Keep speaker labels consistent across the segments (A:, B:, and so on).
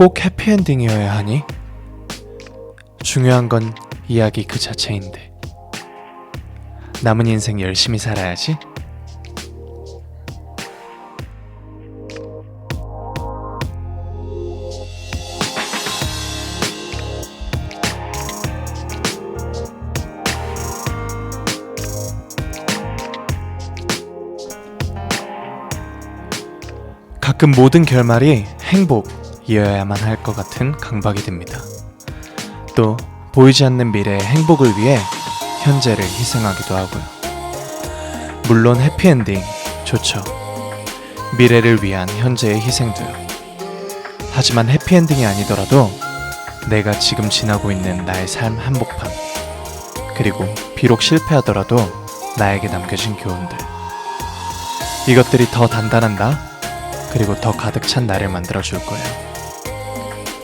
A: 꼭 해피엔딩이어야 하니? 중요한 건 이야기 그 자체인데. 남은 인생 열심히 살아야지. 가끔 모든 결말이 행복이어야만 할 것 같은 강박이 듭니다. 또 보이지 않는 미래의 행복을 위해 현재를 희생하기도 하고요. 물론 해피엔딩 좋죠. 미래를 위한 현재의 희생도요. 하지만 해피엔딩이 아니더라도 내가 지금 지나고 있는 나의 삶 한복판, 그리고 비록 실패하더라도 나에게 남겨진 교훈들, 이것들이 더 단단한 나, 그리고 더 가득 찬 나를 만들어줄 거예요.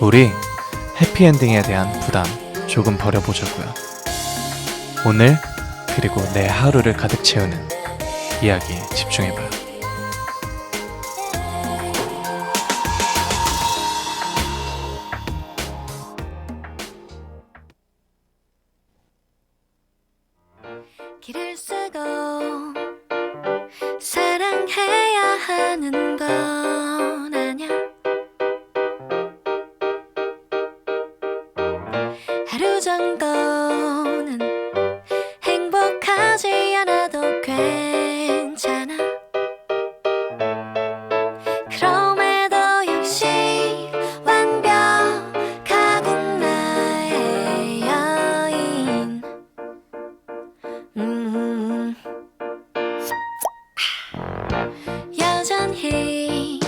A: 우리 해피엔딩에 대한 부담 조금 버려보자고요. 오늘 그리고 내 하루를 가득 채우는 이야기에 집중해봐요.
B: 길을 쓰고 사랑해야 하는 건 아냐. 하루 정도는 행복하지 않아도 괜찮아. 그럼에도 역시 완벽하군 나의 여인. 여전히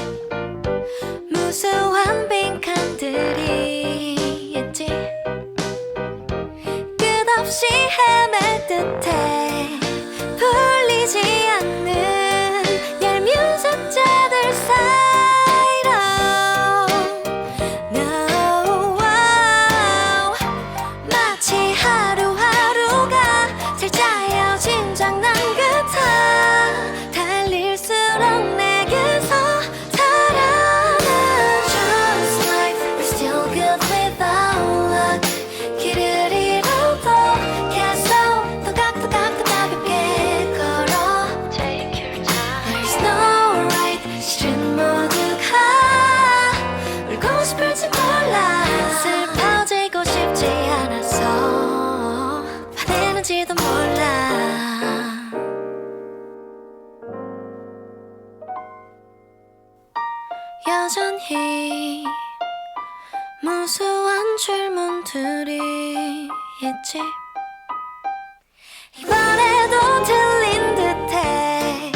B: 무수한 빈칸들이 있지. 끝없이 헤맬 듯해 풀리지 않는 얄미운 숫자들 사이로. No, wow. 마치 하루하루가 살짝 헤어진 장난 같아. 달릴수록 내게서 살아나. Just like we're still good without luck. 길을 잃어도 계속 또각또각 가볍게 걸어. Take your time. There's no right. 실은 모두가 울고 싶을지 몰라. 슬퍼지고 싶지 않아서 화내는지도 몰라. 여전히 무수한 질문들이 있지. 이번에도 들린 듯해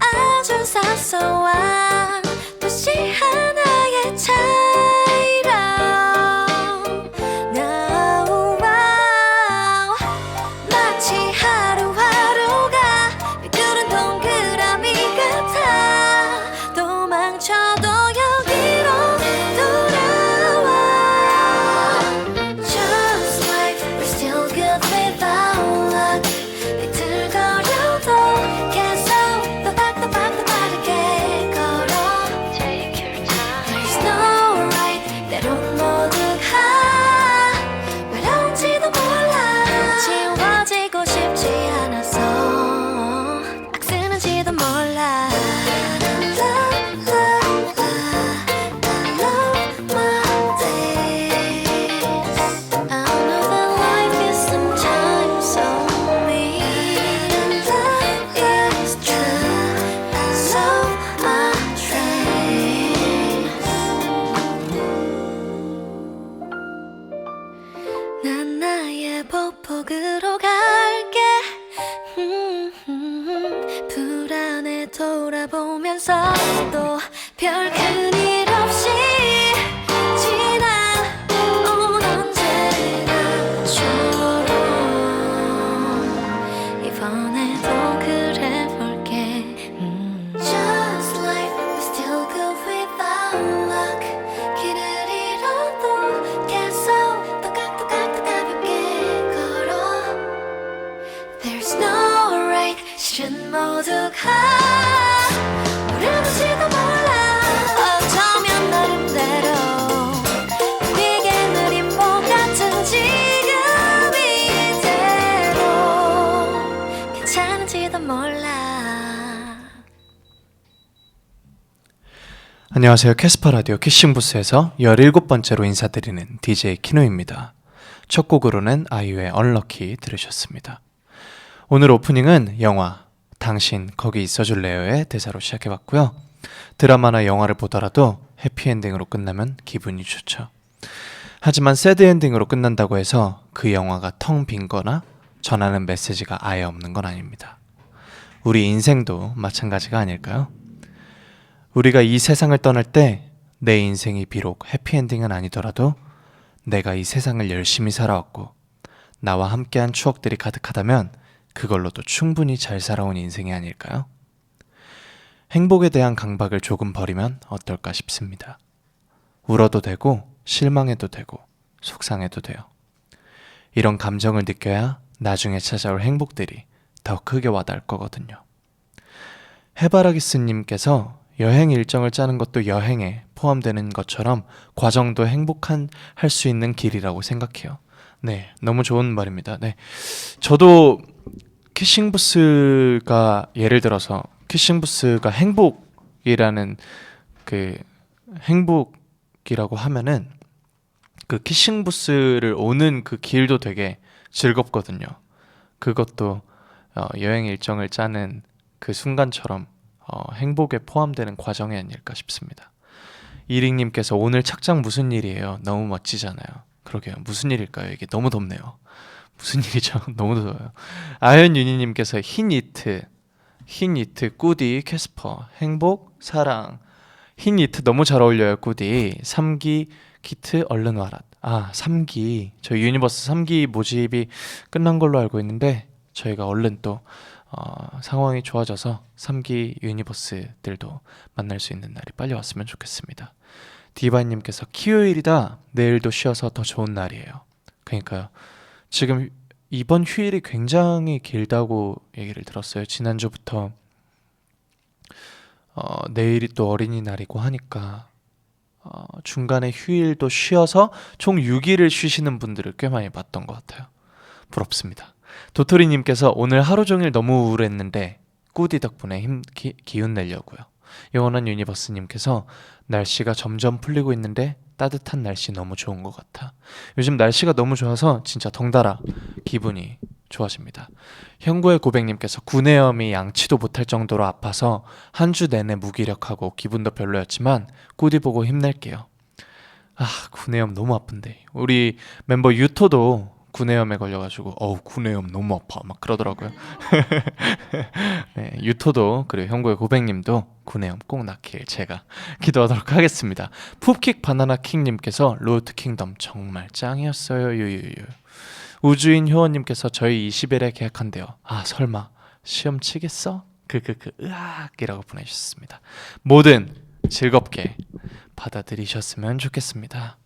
B: 아주 사소한 도시 하나의 차이로. No, wow. 마치 하루하루가 삐뚤은 동그라미 같아. 도망쳐도 여기로 돌아와. Just like we're still good without luck. 비틀거려도 계속 또박또박 빠르게 걸어. Take your time. There's no right. 때론 모두가 외로운지도 몰라. 지워지고 싶지 않아서 악쓰는지도 몰라. Love, love, love my days. I know that life is sometimes so mean. Love is true, so untrained. 난 나의 보폭으로 갈게. 불안해 돌아보면서도 별 큰일 없이 지나온 언제나처럼 이번에도 그래볼게. Just like we're still good without luck. 길을 잃어도 계속 또각또각 가볍게 걸어. There's no right. 실은 모두가 모르는지도 몰라. 어쩌면 나름대로
A: 안녕하세요. 캐스퍼 라디오 키싱부스에서 17번째로 인사드리는 DJ 키노입니다. 첫 곡으로는 아이유의 언럭키 들으셨습니다. 오늘 오프닝은 영화 당신 거기 있어줄래요의 대사로 시작해봤고요. 드라마나 영화를 보더라도 해피엔딩으로 끝나면 기분이 좋죠. 하지만 새드엔딩으로 끝난다고 해서 그 영화가 텅 빈거나 전하는 메시지가 아예 없는 건 아닙니다. 우리 인생도 마찬가지가 아닐까요? 우리가 이 세상을 떠날 때 내 인생이 비록 해피엔딩은 아니더라도 내가 이 세상을 열심히 살아왔고 나와 함께한 추억들이 가득하다면 그걸로도 충분히 잘 살아온 인생이 아닐까요? 행복에 대한 강박을 조금 버리면 어떨까 싶습니다. 울어도 되고 실망해도 되고 속상해도 돼요. 이런 감정을 느껴야 나중에 찾아올 행복들이 더 크게 와닿을 거거든요. 해바라기스님께서 여행 일정을 짜는 것도 여행에 포함되는 것처럼 과정도 행복한 할 수 있는 길이라고 생각해요. 네, 너무 좋은 말입니다. 네, 저도 키싱부스가 예를 들어서 키싱부스가 행복이라는 그 행복이라고 하면은 그 키싱부스를 오는 그 길도 되게 즐겁거든요. 그것도 여행 일정을 짜는 그 순간처럼 행복에 포함되는 과정이 아닐까 싶습니다. 이링님께서 오늘 착장 무슨 일이에요? 너무 멋지잖아요. 그러게요. 무슨 일일까요? 이게 너무 덥네요. 무슨 일이죠? 너무 더워요. 아현윤희님께서 흰 니트, 꾸디, 캐스퍼, 행복, 사랑. 흰 니트 너무 잘 어울려요, 꾸디. 3기 키트 얼른 와라. 아, 3기. 저희 유니버스 3기 모집이 끝난 걸로 알고 있는데 저희가 얼른 또 상황이 좋아져서 3기 유니버스들도 만날 수 있는 날이 빨리 왔으면 좋겠습니다. 디바이님께서 키요일이다. 내일도 쉬어서 더 좋은 날이에요. 그러니까요. 지금 이번 휴일이 굉장히 길다고 얘기를 들었어요. 지난주부터 내일이 또 어린이날이고 하니까 중간에 휴일도 쉬어서 총 6일을 쉬시는 분들을 꽤 많이 봤던 것 같아요. 부럽습니다. 도토리님께서 오늘 하루 종일 너무 우울했는데 꾸디 덕분에 기운 내려고요. 영원한 유니버스님께서 날씨가 점점 풀리고 있는데 따뜻한 날씨 너무 좋은 것 같아. 요즘 날씨가 너무 좋아서 진짜 덩달아 기분이 좋아집니다. 형구의 고백님께서 구내염이 양치도 못할 정도로 아파서 한 주 내내 무기력하고 기분도 별로였지만 꾸디 보고 힘낼게요. 아, 구내염 너무 아픈데. 우리 멤버 유토도 구내염에 걸려가지고 구내염 너무 아파 막 그러더라고요. 네, 유토도 그리고 형구의 고백님도 구내염 꼭 낫길 제가 기도하도록 하겠습니다. 풋킥 바나나킹님께서 로드 킹덤 정말 짱이었어요. 유유유. 우주인 효원님께서 저희 20일에 계약한대요. 아, 설마 시험 치겠어? 으악이라고 보내주셨습니다. 뭐든 즐겁게 받아들이셨으면 좋겠습니다.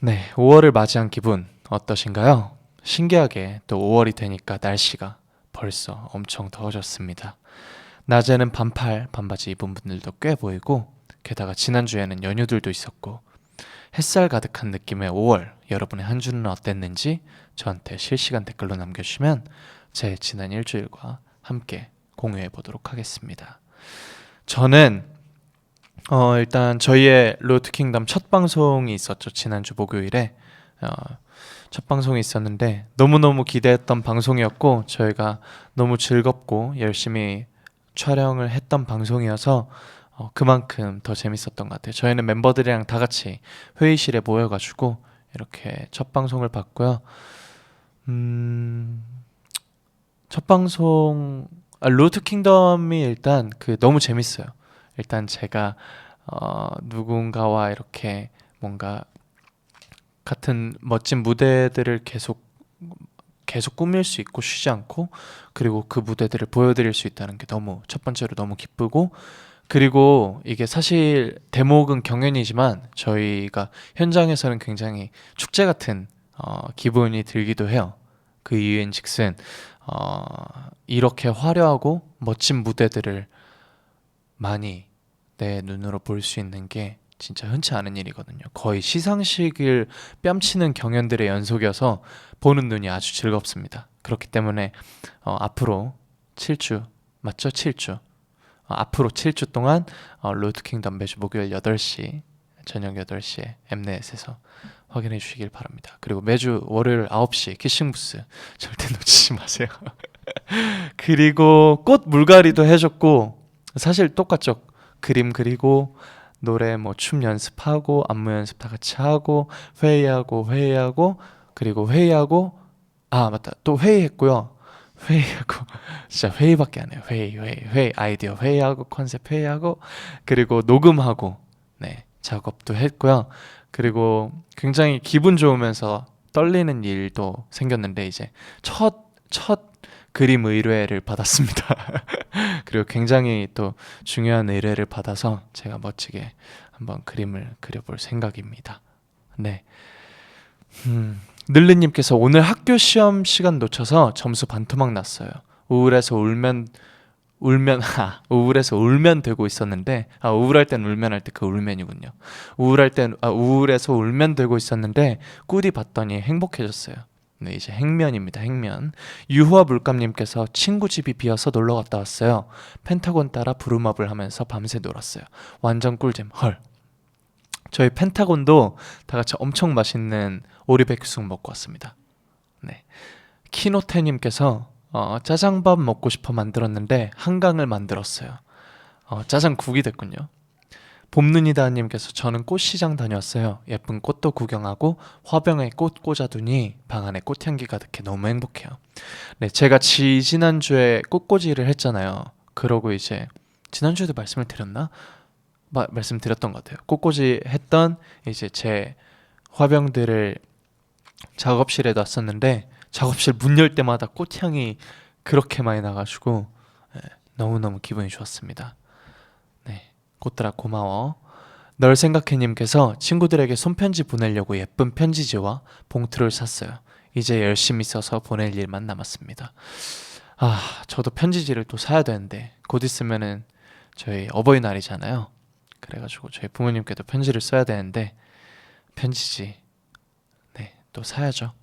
A: 네, 5월을 맞이한 기분 어떠신가요? 신기하게 또 5월이 되니까 날씨가 벌써 엄청 더워졌습니다. 낮에는 반팔, 반바지 입은 분들도 꽤 보이고 게다가 지난주에는 연휴들도 있었고 햇살 가득한 느낌의 5월, 여러분의 한 주는 어땠는지 저한테 실시간 댓글로 남겨주시면 제 지난 일주일과 함께 공유해 보도록 하겠습니다. 저는 일단 저희의 로드킹덤 첫 방송이 있었죠. 지난주 목요일에 첫 방송이 있었는데 너무너무 기대했던 방송이었고 저희가 너무 즐겁고 열심히 촬영을 했던 방송이어서 그만큼 더 재밌었던 것 같아요. 저희는 멤버들이랑 다 같이 회의실에 모여가지고 이렇게 첫 방송을 봤고요. 첫 방송 로드 킹덤이 일단 너무 재밌어요. 일단 제가 누군가와 이렇게 뭔가 같은 멋진 무대들을 계속 꾸밀 수 있고 쉬지 않고 그리고 그 무대들을 보여드릴 수 있다는 게 너무 첫 번째로 너무 기쁘고 그리고 이게 사실 대목은 경연이지만 저희가 현장에서는 굉장히 축제 같은 기분이 들기도 해요. 그 이유인즉슨 이렇게 화려하고 멋진 무대들을 많이 내 눈으로 볼 수 있는 게 진짜 흔치 않은 일이거든요. 거의 시상식을 뺨치는 경연들의 연속이어서 보는 눈이 아주 즐겁습니다. 그렇기 때문에 앞으로 7주 맞죠? 7주 앞으로 7주 동안 로드 킹덤 매주 목요일 8시 저녁 8시에 엠넷에서 확인해 주시길 바랍니다. 그리고 매주 월요일 9시 키싱부스 절대 놓치지 마세요. 그리고 꽃 물갈이도 해줬고 사실 똑같죠. 그림 그리고 노래 뭐 춤 연습하고 안무 연습 다 같이 하고 회의하고 그리고 회의하고 아 맞다 또 회의했고요. 회의하고 진짜 회의밖에 안 해요. 회의 아이디어 회의하고 컨셉 회의하고 그리고 녹음하고 네 작업도 했고요. 그리고 굉장히 기분 좋으면서 떨리는 일도 생겼는데 이제 첫 그림 의뢰를 받았습니다. 그리고 굉장히 또 중요한 의뢰를 받아서 제가 멋지게 한번 그림을 그려볼 생각입니다. 네. 늘리님께서 오늘 학교 시험 시간 놓쳐서 점수 반토막 났어요. 우울해서 울면 되고 있었는데 우울할 땐 울면 할 때 그 울면이군요. 우울해서 울면 되고 있었는데 꿀이 봤더니 행복해졌어요. 네, 이제 행면입니다. 행면. 유화 물감님께서 친구 집이 비어서 놀러 갔다 왔어요. 펜타곤 따라 부루마블 하면서 밤새 놀았어요. 완전 꿀잼. 헐. 저희 펜타곤도 다 같이 엄청 맛있는 오리백숙 먹고 왔습니다. 네. 키노테님께서 짜장밥 먹고 싶어 만들었는데 한강을 만들었어요. 짜장국이 됐군요. 봄눈이다님께서 저는 꽃시장 다녀왔어요. 예쁜 꽃도 구경하고 화병에 꽃 꽂아두니 방 안에 꽃향기 가득해 너무 행복해요. 네, 제가 지난주에 꽃꽂이를 했잖아요. 그러고 이제 지난주에도 말씀을 드렸나? 말씀드렸던 것 같아요. 꽃꽂이 했던 이제 제 화병들을 작업실에 놨었는데 작업실 문 열 때마다 꽃향이 그렇게 많이 나가지고 너무너무 기분이 좋았습니다. 네, 꽃들아 고마워. 널 생각해님께서 친구들에게 손편지 보내려고 예쁜 편지지와 봉투를 샀어요. 이제 열심히 써서 보낼 일만 남았습니다. 저도 편지지를 또 사야 되는데 곧 있으면은 저희 어버이날이잖아요. 그래가지고 저희 부모님께도 편지를 써야 되는데 편지지 또 사야죠.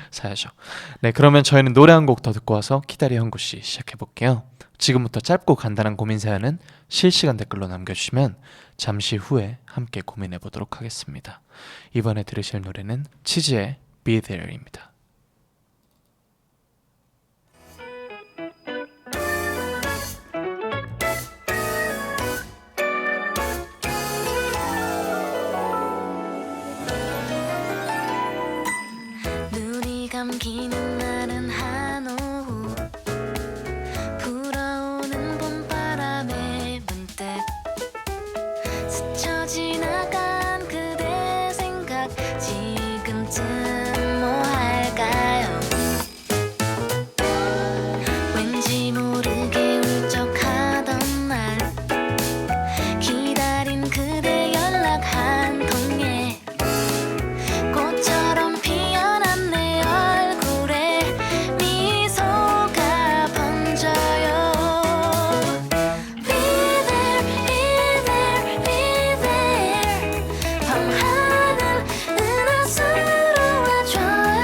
A: 사야죠. 네, 그러면 저희는 노래 한 곡 더 듣고 와서 키다리 형구씨 시작해볼게요. 지금부터 짧고 간단한 고민 사연은 실시간 댓글로 남겨주시면 잠시 후에 함께 고민해보도록 하겠습니다. 이번에 들으실 노래는 치즈의 Be There입니다.
B: 눈이 감기는 나는 한 오후 불어오는 봄바람에 문득 스쳐 지나간 그대 생각 지금쯤 뭐 할까요? 왠지 모르게 울적하던 날 기다린 그대 연락 한 통에 꽃처럼 피어난 내 얼굴에 미소가 번져요. Be there, be there, be there. 밤하늘 은하수로 와줘요.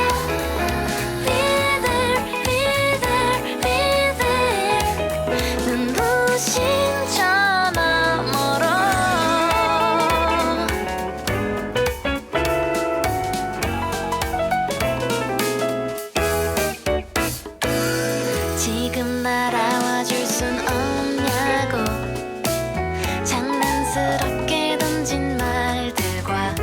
B: Be there, be there, be there. 눈부신 저 너머로 지금 날아와 줄 순 없냐고 장난스럽게 던진 말들과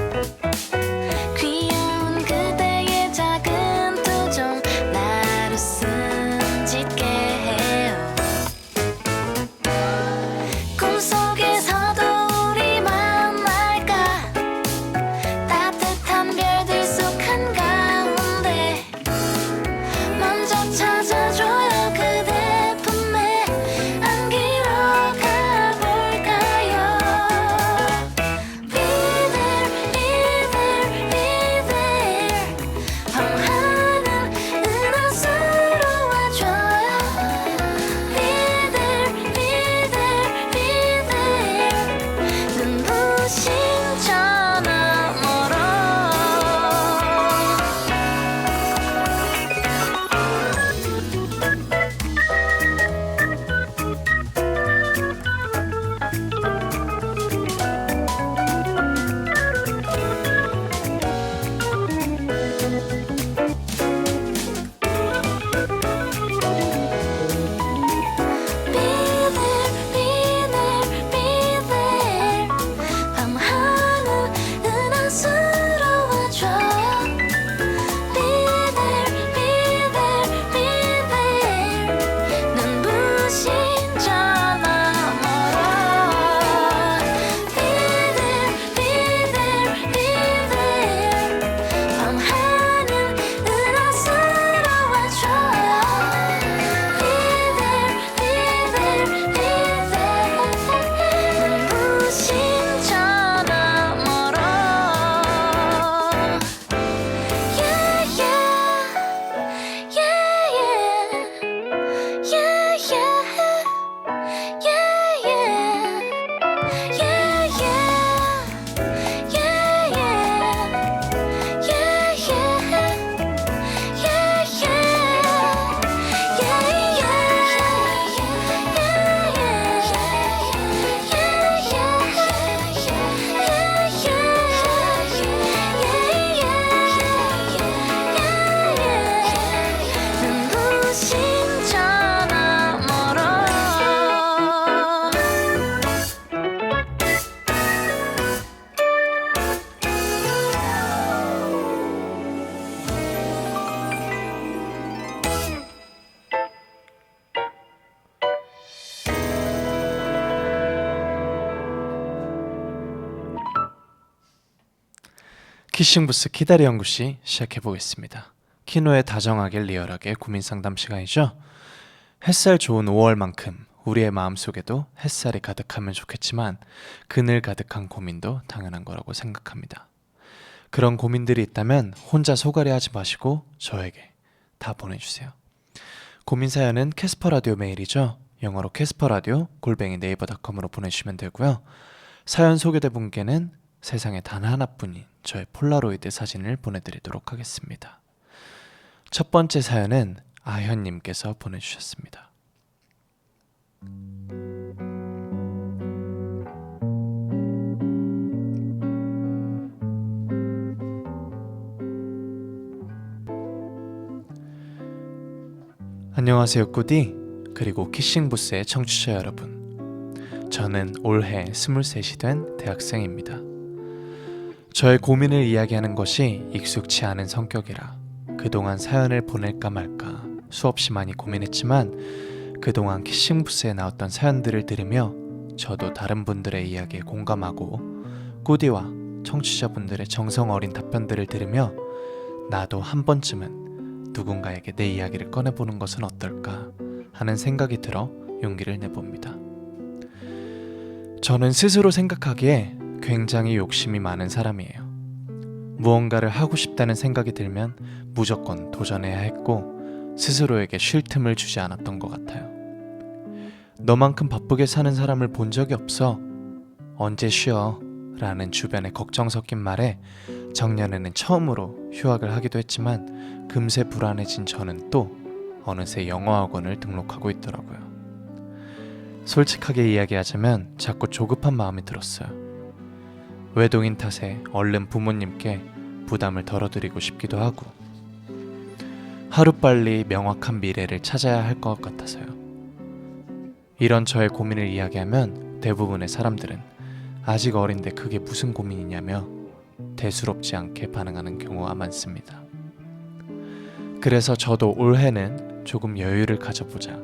A: 키싱부스 키다리 연구씨 시작해보겠습니다. 키노의 다정하게 리얼하게 고민 상담 시간이죠. 햇살 좋은 5월만큼 우리의 마음속에도 햇살이 가득하면 좋겠지만 그늘 가득한 고민도 당연한 거라고 생각합니다. 그런 고민들이 있다면 혼자 소갈이 하지 마시고 저에게 다 보내주세요. 고민 사연은 캐스퍼라디오 메일이죠. 영어로 캐스퍼라디오 @네이버닷컴으로 보내주시면 되고요. 사연 소개된 분께는 세상에 단 하나뿐인 저의 폴라로이드 사진을 보내드리도록 하겠습니다. 첫 번째 사연은 아현님께서 보내주셨습니다. 안녕하세요 꾸디, 그리고 키싱부스의 청취자 여러분. 저는 올해 23이 된 대학생입니다. 저의 고민을 이야기하는 것이 익숙치 않은 성격이라 그동안 사연을 보낼까 말까 수없이 많이 고민했지만 그동안 키싱부스에 나왔던 사연들을 들으며 저도 다른 분들의 이야기에 공감하고 꾸디와 청취자분들의 정성 어린 답변들을 들으며 나도 한 번쯤은 누군가에게 내 이야기를 꺼내보는 것은 어떨까 하는 생각이 들어 용기를 내봅니다. 저는 스스로 생각하기에 굉장히 욕심이 많은 사람이에요. 무언가를 하고 싶다는 생각이 들면 무조건 도전해야 했고 스스로에게 쉴 틈을 주지 않았던 것 같아요. 너만큼 바쁘게 사는 사람을 본 적이 없어. 언제 쉬어? 라는 주변의 걱정 섞인 말에 작년에는 처음으로 휴학을 하기도 했지만 금세 불안해진 저는 또 어느새 영어학원을 등록하고 있더라고요. 솔직하게 이야기하자면 자꾸 조급한 마음이 들었어요. 외동인 탓에 얼른 부모님께 부담을 덜어드리고 싶기도 하고 하루빨리 명확한 미래를 찾아야 할 것 같아서요. 이런 저의 고민을 이야기하면 대부분의 사람들은 아직 어린데 그게 무슨 고민이냐며 대수롭지 않게 반응하는 경우가 많습니다. 그래서 저도 올해는 조금 여유를 가져보자,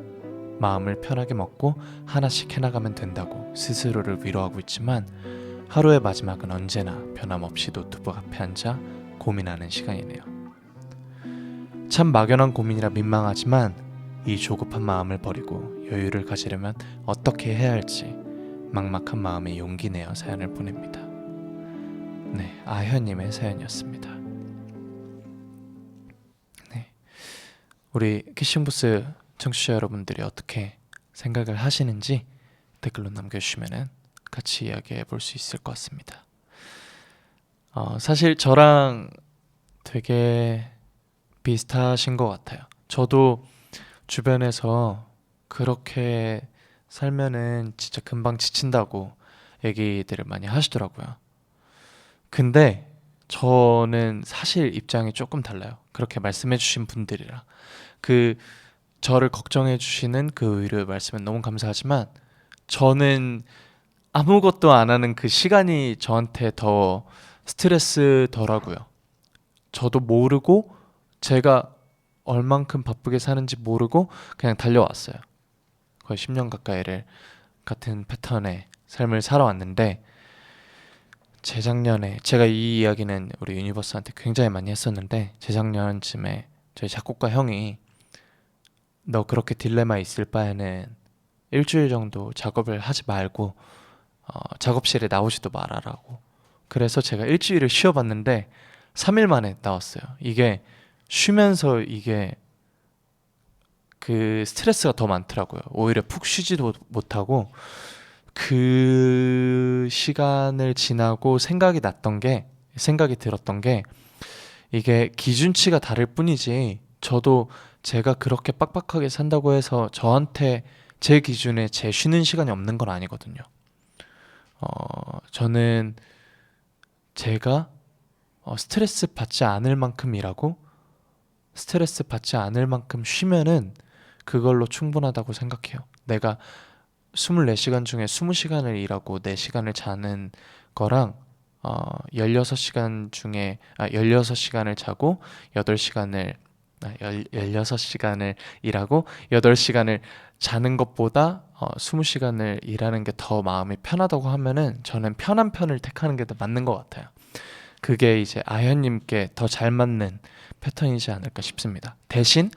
A: 마음을 편하게 먹고 하나씩 해나가면 된다고 스스로를 위로하고 있지만 하루의 마지막은 언제나 변함없이 노트북 앞에 앉아 고민하는 시간이네요. 참 막연한 고민이라 민망하지만 이 조급한 마음을 버리고 여유를 가지려면 어떻게 해야 할지 막막한 마음에 용기 내어 사연을 보냅니다. 네, 아현님의 사연이었습니다. 네, 우리 키싱부스 청취자 여러분들이 어떻게 생각을 하시는지 댓글로 남겨주시면 같이 이야기해 볼 수 있을 것 같습니다. 사실 저랑 되게 비슷하신 것 같아요. 저도 주변에서 그렇게 살면은 진짜 금방 지친다고 얘기들을 많이 하시더라고요. 근데 저는 사실 입장이 조금 달라요. 그렇게 말씀해 주신 분들이랑 저를 걱정해 주시는 그 위로의 말씀은 너무 감사하지만 저는 아무것도 안 하는 그 시간이 저한테 더 스트레스더라고요. 저도 모르고 제가 얼만큼 바쁘게 사는지 모르고 그냥 달려왔어요. 거의 10년 가까이를 같은 패턴의 삶을 살아왔는데 재작년에 제가 이 이야기는 우리 유니버스한테 굉장히 많이 했었는데 재작년쯤에 저희 작곡가 형이 너 그렇게 딜레마 있을 바에는 일주일 정도 작업을 하지 말고 작업실에 나오지도 말아라고. 그래서 제가 일주일을 쉬어봤는데 3일 만에 나왔어요. 이게 쉬면서 이게 그 스트레스가 더 많더라고요. 오히려 푹 쉬지도 못하고 그 시간을 지나고 생각이 들었던 게 이게 기준치가 다를 뿐이지 저도 제가 그렇게 빡빡하게 산다고 해서 저한테 제 기준에 제 쉬는 시간이 없는 건 아니거든요. 저는 제가 스트레스 받지 않을 만큼 일하고 스트레스 받지 않을 만큼 쉬면은 그걸로 충분하다고 생각해요. 내가 24시간 중에 20시간을 일하고 4시간을 자는 거랑 16시간을 자고 16시간을 일하고 8시간을 자는 것보다 20시간을 일하는 게 더 마음이 편하다고 하면은 저는 편한 편을 택하는 게 더 맞는 것 같아요. 그게 이제 아현님께 더 잘 맞는 패턴이지 않을까 싶습니다. 대신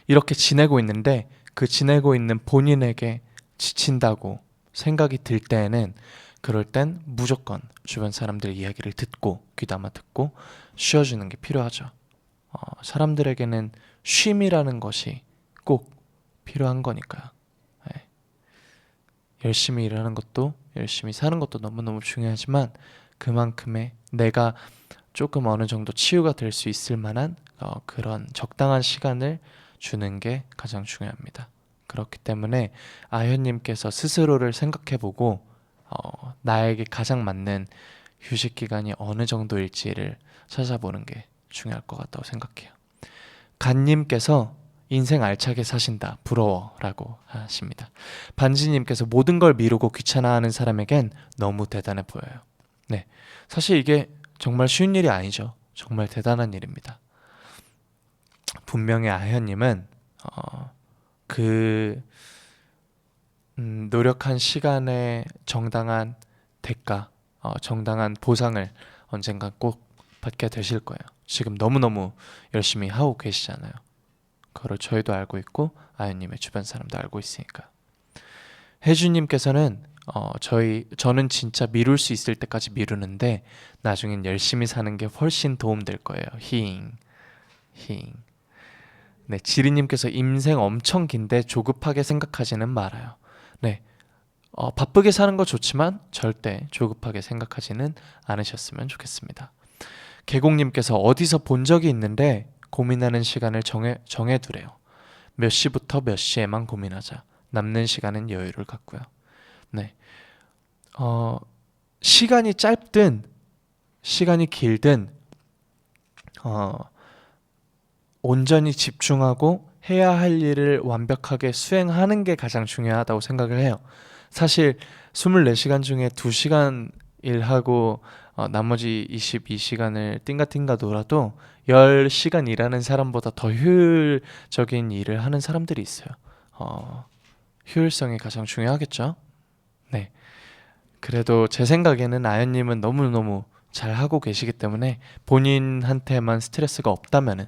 A: 이렇게 지내고 있는데 그 지내고 있는 본인에게 지친다고 생각이 들 때에는 그럴 땐 무조건 주변 사람들의 이야기를 듣고 귀담아 듣고 쉬어주는 게 필요하죠. 사람들에게는 쉼이라는 것이 꼭 필요한 거니까요. 네. 열심히 일하는 것도 열심히 사는 것도 너무너무 중요하지만 그만큼의 내가 조금 어느 정도 치유가 될 수 있을 만한 그런 적당한 시간을 주는 게 가장 중요합니다. 그렇기 때문에 아현님께서 스스로를 생각해보고 나에게 가장 맞는 휴식 기간이 어느 정도일지를 찾아보는 게 중요할 것 같다고 생각해요. 간님께서 인생 알차게 사신다 부러워라고 하십니다. 반지님께서 모든 걸 미루고 귀찮아하는 사람에겐 너무 대단해 보여요. 네, 사실 이게 정말 쉬운 일이 아니죠. 정말 대단한 일입니다. 분명히 아현님은 노력한 시간의 정당한 대가, 정당한 보상을 언젠가 꼭 받게 되실 거예요. 지금 너무너무 열심히 하고 계시잖아요. 그걸 저희도 알고 있고 아현님의 주변 사람도 알고 있으니까. 혜주님께서는 저는 진짜 미룰 수 있을 때까지 미루는데 나중엔 열심히 사는 게 훨씬 도움될 거예요. 히잉. 네, 지리님께서 인생 엄청 긴데 조급하게 생각하지는 말아요. 네, 바쁘게 사는 거 좋지만 절대 조급하게 생각하지는 않으셨으면 좋겠습니다. 계곡님께서 어디서 본 적이 있는데 고민하는 시간을 정해두래요. 몇 시부터 몇 시에만 고민하자. 남는 시간은 여유를 갖고요. 네, 시간이 짧든 시간이 길든 온전히 집중하고 해야 할 일을 완벽하게 수행하는 게 가장 중요하다고 생각을 해요. 사실 24시간 중에 2시간 일하고 나머지 22시간을 띵가띵가 놀아도 10시간 일하는 사람보다 더 효율적인 일을 하는 사람들이 있어요. 효율성이 가장 중요하겠죠? 네. 그래도 제 생각에는 아연님은 너무너무 잘하고 계시기 때문에 본인한테만 스트레스가 없다면은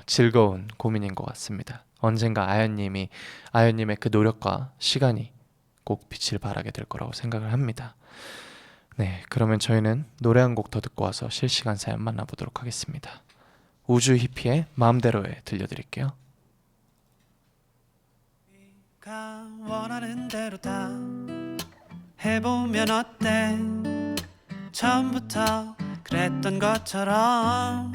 A: 즐거운 고민인 것 같습니다. 언젠가 아연님의 그 노력과 시간이 꼭 빛을 발하게 될 거라고 생각을 합니다. 네, 그러면 저희는 노래 한 곡 더 듣고 와서 실시간 사연 만나보도록 하겠습니다. 우주 히피의 마음대로에 들려드릴게요.
C: 네가 원하는 대로 다 해보면 어때? 처음부터 그랬던 것처럼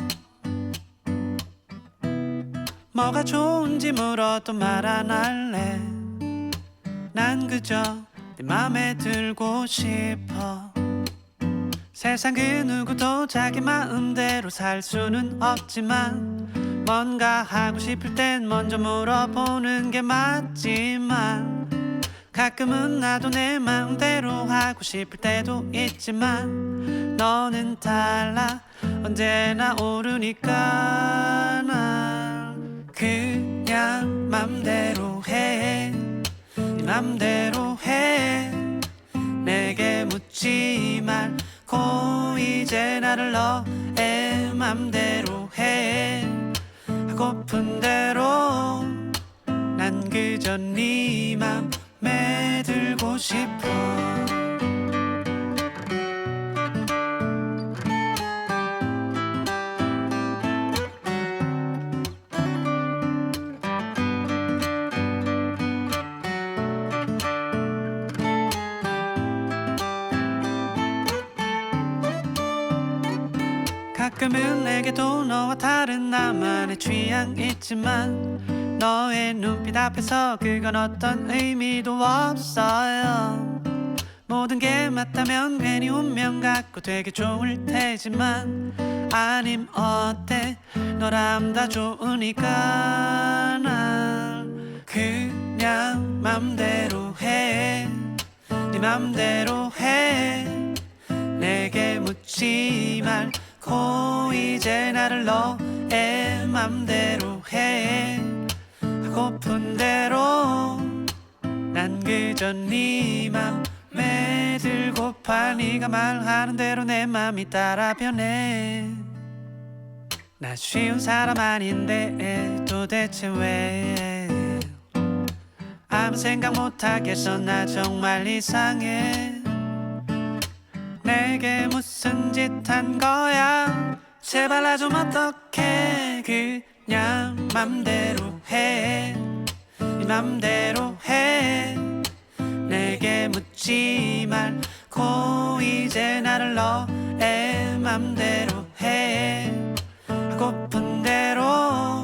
C: 뭐가 좋은지 물어도 말 안 할래. 난 그저 네 맘에 들고 싶어. 세상 그 누구도 자기 마음대로 살 수는 없지만 뭔가 하고 싶을 땐 먼저 물어보는 게 맞지만 가끔은 나도 내 마음대로 하고 싶을 때도 있지만 너는 달라 언제나 오르니까 난 그냥 맘대로 해. 네 맘대로 해. 내게 묻지 말고 이제 나를 너의 맘대로 해. 하고픈 대로 난 그저 네 맘에 들고 싶어. 가끔은 내게도 너와 다른 나만의 취향 있지만 너의 눈빛 앞에서 그건 어떤 의미도 없어요. 모든 게 맞다면 괜히 운명 같고 되게 좋을 테지만 아님 어때 너람 다 좋으니까 난 그냥 맘대로 해. 네 맘대로 해. 내게 묻지 말고 이제 나를 너의 맘대로 해. 하고픈 대로 난 그저 네 맘에 들고파 네가 말하는 대로 내 맘이 따라 변해. 나 쉬운 사람 아닌데 도대체 왜 아무 생각 못하겠어. 나 정말 이상해. 내게 무슨 짓 한 거야. 제발 나 좀 어떡해. 그냥 맘대로 해. 네 맘대로 해. 내게 묻지 말고 이제 나를 너의 맘대로 해. 하고픈 대로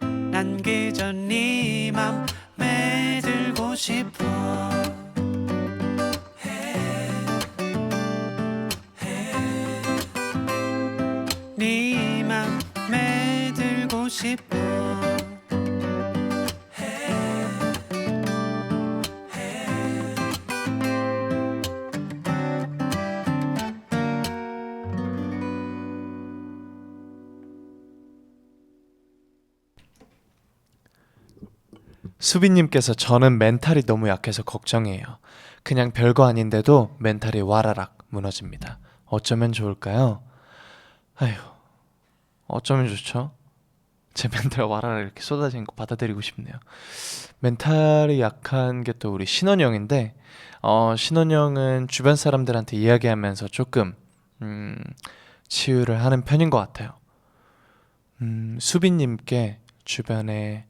C: 난 그저 네 맘에 들고 싶어. 네 맘에 들고 싶어.
A: 수빈님께서 저는 멘탈이 너무 약해서 걱정이에요. 그냥 별거 아닌데도 멘탈이 와라락 무너집니다. 어쩌면 좋을까요? 아휴, 어쩌면 좋죠? 제 멘탈 와라락 이렇게 쏟아지는 거 받아들이고 싶네요. 멘탈이 약한 게 또 우리 신원이 형인데 신원이 형은 주변 사람들한테 이야기하면서 조금 치유를 하는 편인 것 같아요. 수빈님께 주변에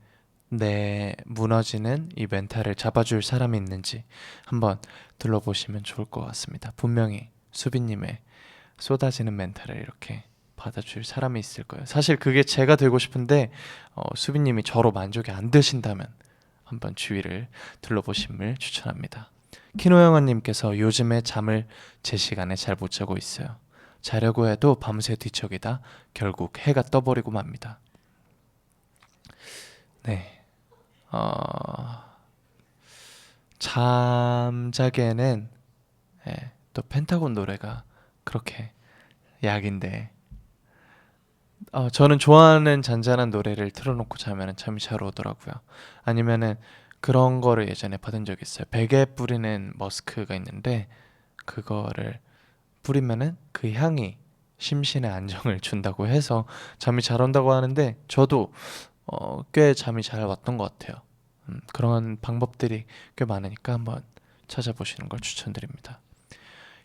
A: 내 무너지는 이 멘탈을 잡아줄 사람이 있는지 한번 둘러보시면 좋을 것 같습니다. 분명히 수빈님의 쏟아지는 멘탈을 이렇게 받아줄 사람이 있을 거예요. 사실 그게 제가 되고 싶은데 수빈님이 저로 만족이 안 되신다면 한번 주위를 둘러보심을 추천합니다. 키노영아님께서 요즘에 잠을 제 시간에 잘 못 자고 있어요. 자려고 해도 밤새 뒤척이다 결국 해가 떠버리고 맙니다. 네, 잠자기에는 또 펜타곤 노래가 그렇게 약인데 저는 좋아하는 잔잔한 노래를 틀어놓고 자면 잠이 잘 오더라고요. 아니면은 그런 거를 예전에 받은 적이 있어요. 베개 뿌리는 머스크가 있는데 그거를 뿌리면은 그 향이 심신의 안정을 준다고 해서 잠이 잘 온다고 하는데 저도 꽤 잠이 잘 왔던 것 같아요. 그런 방법들이 꽤 많으니까 한번 찾아보시는 걸 추천드립니다.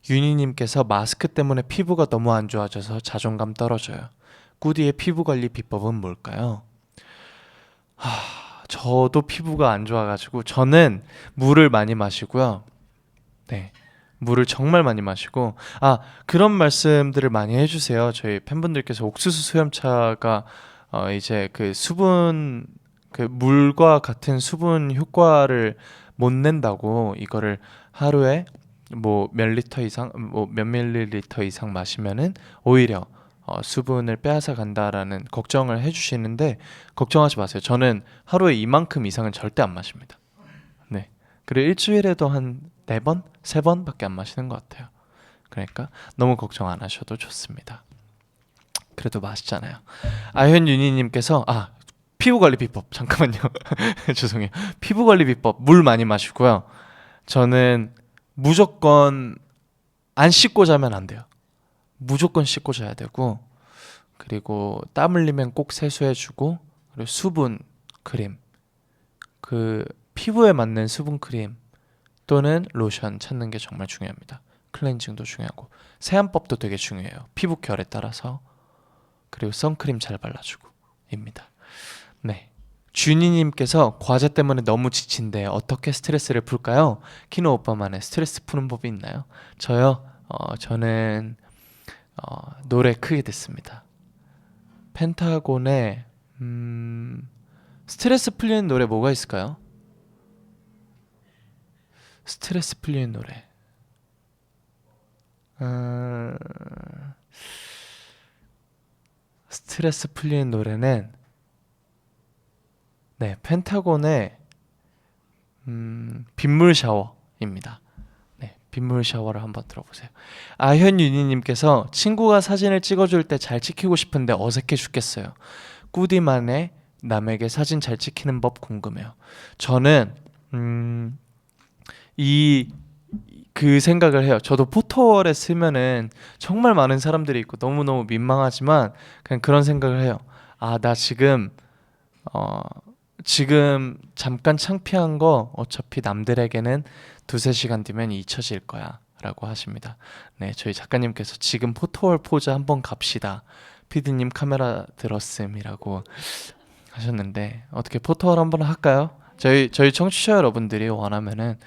A: 윤희님께서 마스크 때문에 피부가 너무 안 좋아져서 자존감 떨어져요. 꾸디의 피부 관리 비법은 뭘까요? 저도 피부가 안 좋아가지고 저는 물을 많이 마시고요. 네, 물을 정말 많이 마시고 그런 말씀들을 많이 해주세요. 저희 팬분들께서 옥수수 수염차가 이제 그 수분 그 물과 같은 수분 효과를 못 낸다고 이거를 하루에 뭐 몇 리터 이상 뭐 몇 밀리리터 이상 마시면은 오히려 수분을 빼앗아 간다라는 걱정을 해주시는데 걱정하지 마세요. 저는 하루에 이만큼 이상은 절대 안 마십니다. 네, 그리고 일주일에도 한 4번? 3번밖에 안 마시는 것 같아요. 그러니까 너무 걱정 안 하셔도 좋습니다. 그래도 맛있잖아요. 아현윤희님께서 피부관리 비법 잠깐만요. 죄송해요. 피부관리 비법 물 많이 마시고요. 저는 무조건 안 씻고 자면 안 돼요. 무조건 씻고 자야 되고 그리고 땀 흘리면 꼭 세수해주고 그리고 수분 크림 그 피부에 맞는 수분 크림 또는 로션 찾는 게 정말 중요합니다. 클렌징도 중요하고 세안법도 되게 중요해요. 피부 결에 따라서 그리고 선크림 잘 발라주고 입니다. 네, 준이님께서 과제 때문에 너무 지친데 어떻게 스트레스를 풀까요? 키노 오빠만의 스트레스 푸는 법이 있나요? 저요? 저는 노래 크게 듣습니다. 펜타곤의 스트레스 풀리는 노래 뭐가 있을까요? 스트레스 풀리는 노래 스트레스 풀리는 노래는 네, 펜타곤의 빗물 샤워입니다. 네, 빗물 샤워를 한번 들어보세요. 아현윤희님께서 친구가 사진을 찍어줄 때 잘 찍히고 싶은데 어색해 죽겠어요. 꾸디만의 남에게 사진 잘 찍히는 법 궁금해요. 저는 그 생각을 해요. 저도 포토월에 쓰면은 정말 많은 사람들이 있고 너무너무 민망하지만 그냥 그런 생각을 해요. 아, 나 지금 잠깐 창피한 거 어차피 남들에게는 두세 시간 뒤면 잊혀질 거야 라고 하십니다. 네, 저희 작가님께서 지금 포토월 포즈 한번 갑시다. 피디님 카메라 들었음이라고 하셨는데 어떻게 포토월 한번 할까요? 저희 청취자 여러분들이 원하면은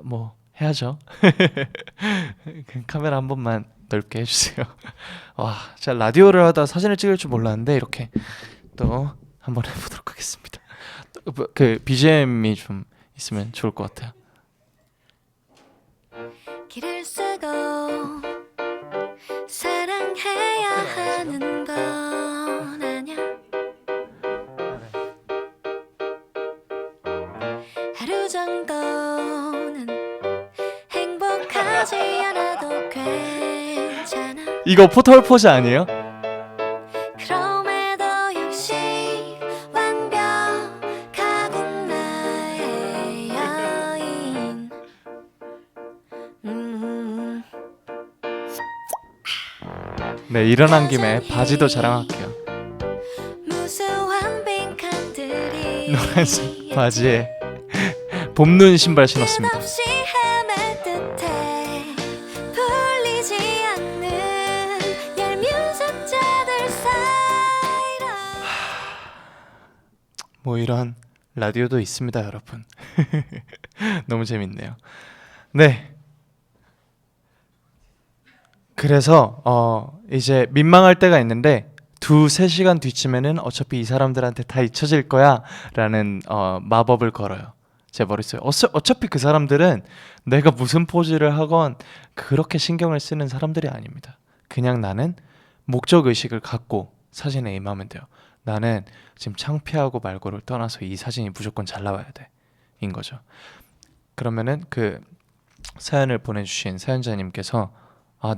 A: 뭐 해야죠. 카메라 한 번만 넓게 해주세요. 와, 제가 라디오를 하다 사진을 찍을 줄 몰랐는데 이렇게 또 한번 해보도록 하겠습니다. 그 BGM이 좀 있으면 좋을 것 같아요.
B: 길을 쓰고 사랑해야 하는 건 아냐. 하루 정도는 행복하지 않아도 괜찮아.
A: 이거 포털 포즈 아니에요?
B: 그럼에도 역시 완벽하군 나의 여인.
A: 네, 일어난 김에 바지도 자랑할게요.
B: 무수한 빈칸들이
A: 노란색 바지에 봄눈 신발 신었습니다.
B: 끝없이 헤맬 듯해 풀리지 않는 얄미운 숫자들 사이로.
A: 뭐 이런 라디오도 있습니다, 여러분. 너무 재밌네요. 네. 그래서 이제 민망할 때가 있는데 두세 시간 뒤쯤에는 어차피 이 사람들한테 다 잊혀질 거야 라는 마법을 걸어요. 제 머릿속에 어차피 그 사람들은 내가 무슨 포즈를 하건 그렇게 신경을 쓰는 사람들이 아닙니다. 그냥 나는 목적의식을 갖고 사진에 임하면 돼요. 나는 지금 창피하고 말고를 떠나서 이 사진이 무조건 잘 나와야 돼 인 거죠. 그러면은 그 사연을 보내주신 사연자님께서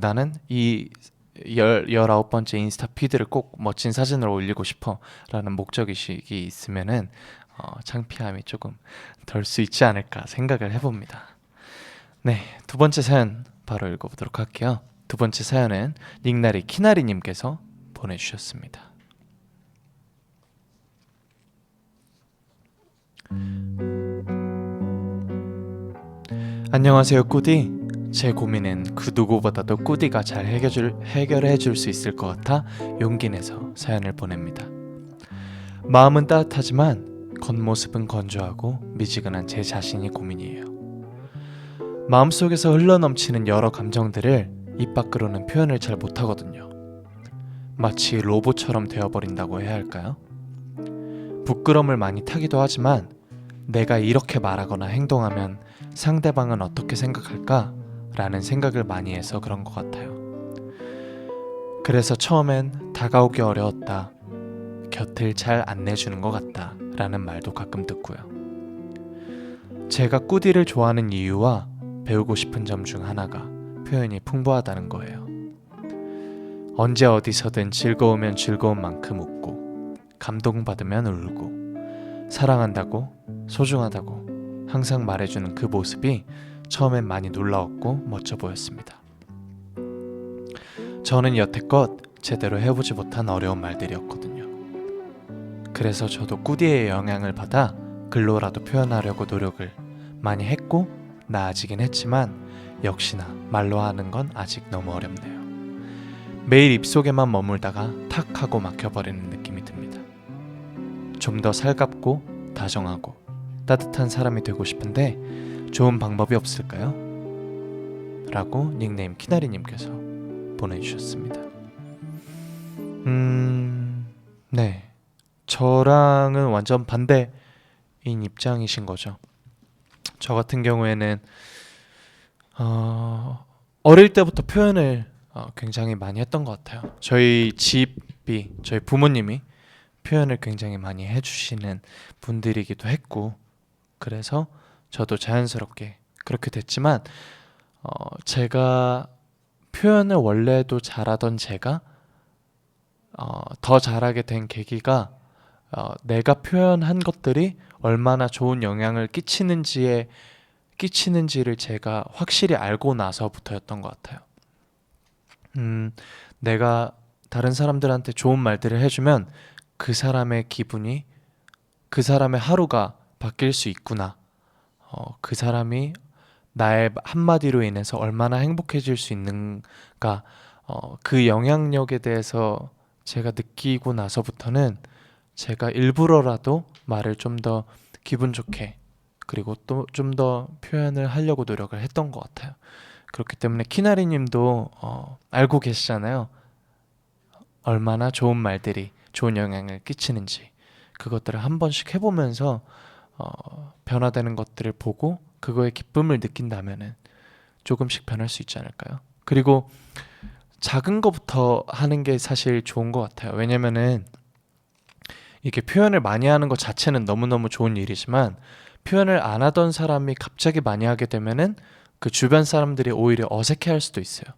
A: 나는 이 19번째 인스타 피드를 꼭 멋진 사진으로 올리고 싶어 라는 목적의식이 있으면은 창피함이 조금 덜 수 있지 않을까 생각을 해봅니다. 네, 두 번째 사연 바로 읽어보도록 할게요. 두 번째 사연은 닉나리 키나리님께서 보내주셨습니다. 안녕하세요, 꾸디. 제 고민은 그 누구보다도 꾸디가 잘 해결해 줄 수 있을 것 같아 용기 내서 사연을 보냅니다. 마음은 따뜻하지만 겉모습은 건조하고 미지근한 제 자신이 고민이에요. 마음속에서 흘러넘치는 여러 감정들을 입 밖으로는 표현을 잘 못하거든요. 마치 로봇처럼 되어버린다고 해야 할까요? 부끄러움을 많이 타기도 하지만 내가 이렇게 말하거나 행동하면 상대방은 어떻게 생각할까? 라는 생각을 많이 해서 그런 것 같아요. 그래서 처음엔 다가오기 어려웠다. 곁을 잘 안 내주는 것 같다. 라는 말도 가끔 듣고요. 제가 꾸디를 좋아하는 이유와 배우고 싶은 점 중 하나가 표현이 풍부하다는 거예요. 언제 어디서든 즐거우면 즐거운 만큼 웃고 감동받으면 울고 사랑한다고 소중하다고 항상 말해주는 그 모습이 처음엔 많이 놀라웠고 멋져 보였습니다. 저는 여태껏 제대로 해보지 못한 어려운 말들이었거든요. 그래서 저도 꾸디의 영향을 받아 글로라도 표현하려고 노력을 많이 했고 나아지긴 했지만 역시나 말로 하는 건 아직 너무 어렵네요. 매일 입속에만 머물다가 탁 하고 막혀버리는 느낌이 듭니다. 좀 더 살갑고 다정하고 따뜻한 사람이 되고 싶은데 좋은 방법이 없을까요? 라고 닉네임 키나리님께서 보내주셨습니다. 네, 저랑은 완전 반대인 입장이신 거죠. 저 같은 경우에는 어릴 때부터 표현을 굉장히 많이 했던 것 같아요. 저희 부모님이 표현을 굉장히 많이 해주시는 분들이기도 했고 그래서 저도 자연스럽게 그렇게 됐지만 제가 표현을 원래도 잘하던 제가 더 잘하게 된 계기가 내가 표현한 것들이 얼마나 좋은 영향을 끼치는지에 끼치는지를 제가 확실히 알고 나서부터였던 것 같아요. 내가 다른 사람들한테 좋은 말들을 해주면 그 사람의 기분이, 그 사람의 하루가 바뀔 수 있구나. 그 사람이 나의 한마디로 인해서 얼마나 행복해질 수 있는가. 그 영향력에 대해서 제가 느끼고 나서부터는 제가 일부러라도 말을 좀 더 기분 좋게, 그리고 또 좀 더 표현을 하려고 노력을 했던 것 같아요. 그렇기 때문에 키나리 님도 알고 계시잖아요. 얼마나 좋은 말들이 좋은 영향을 끼치는지. 그것들을 한 번씩 해보면서 변화되는 것들을 보고 그거에 기쁨을 느낀다면은 조금씩 변할 수 있지 않을까요? 그리고 작은 것부터 하는 게 사실 좋은 것 같아요. 왜냐면은 이게 표현을 많이 하는 것 자체는 너무너무 좋은 일이지만, 표현을 안 하던 사람이 갑자기 많이 하게 되면은 그 주변 사람들이 오히려 어색해할 수도 있어요.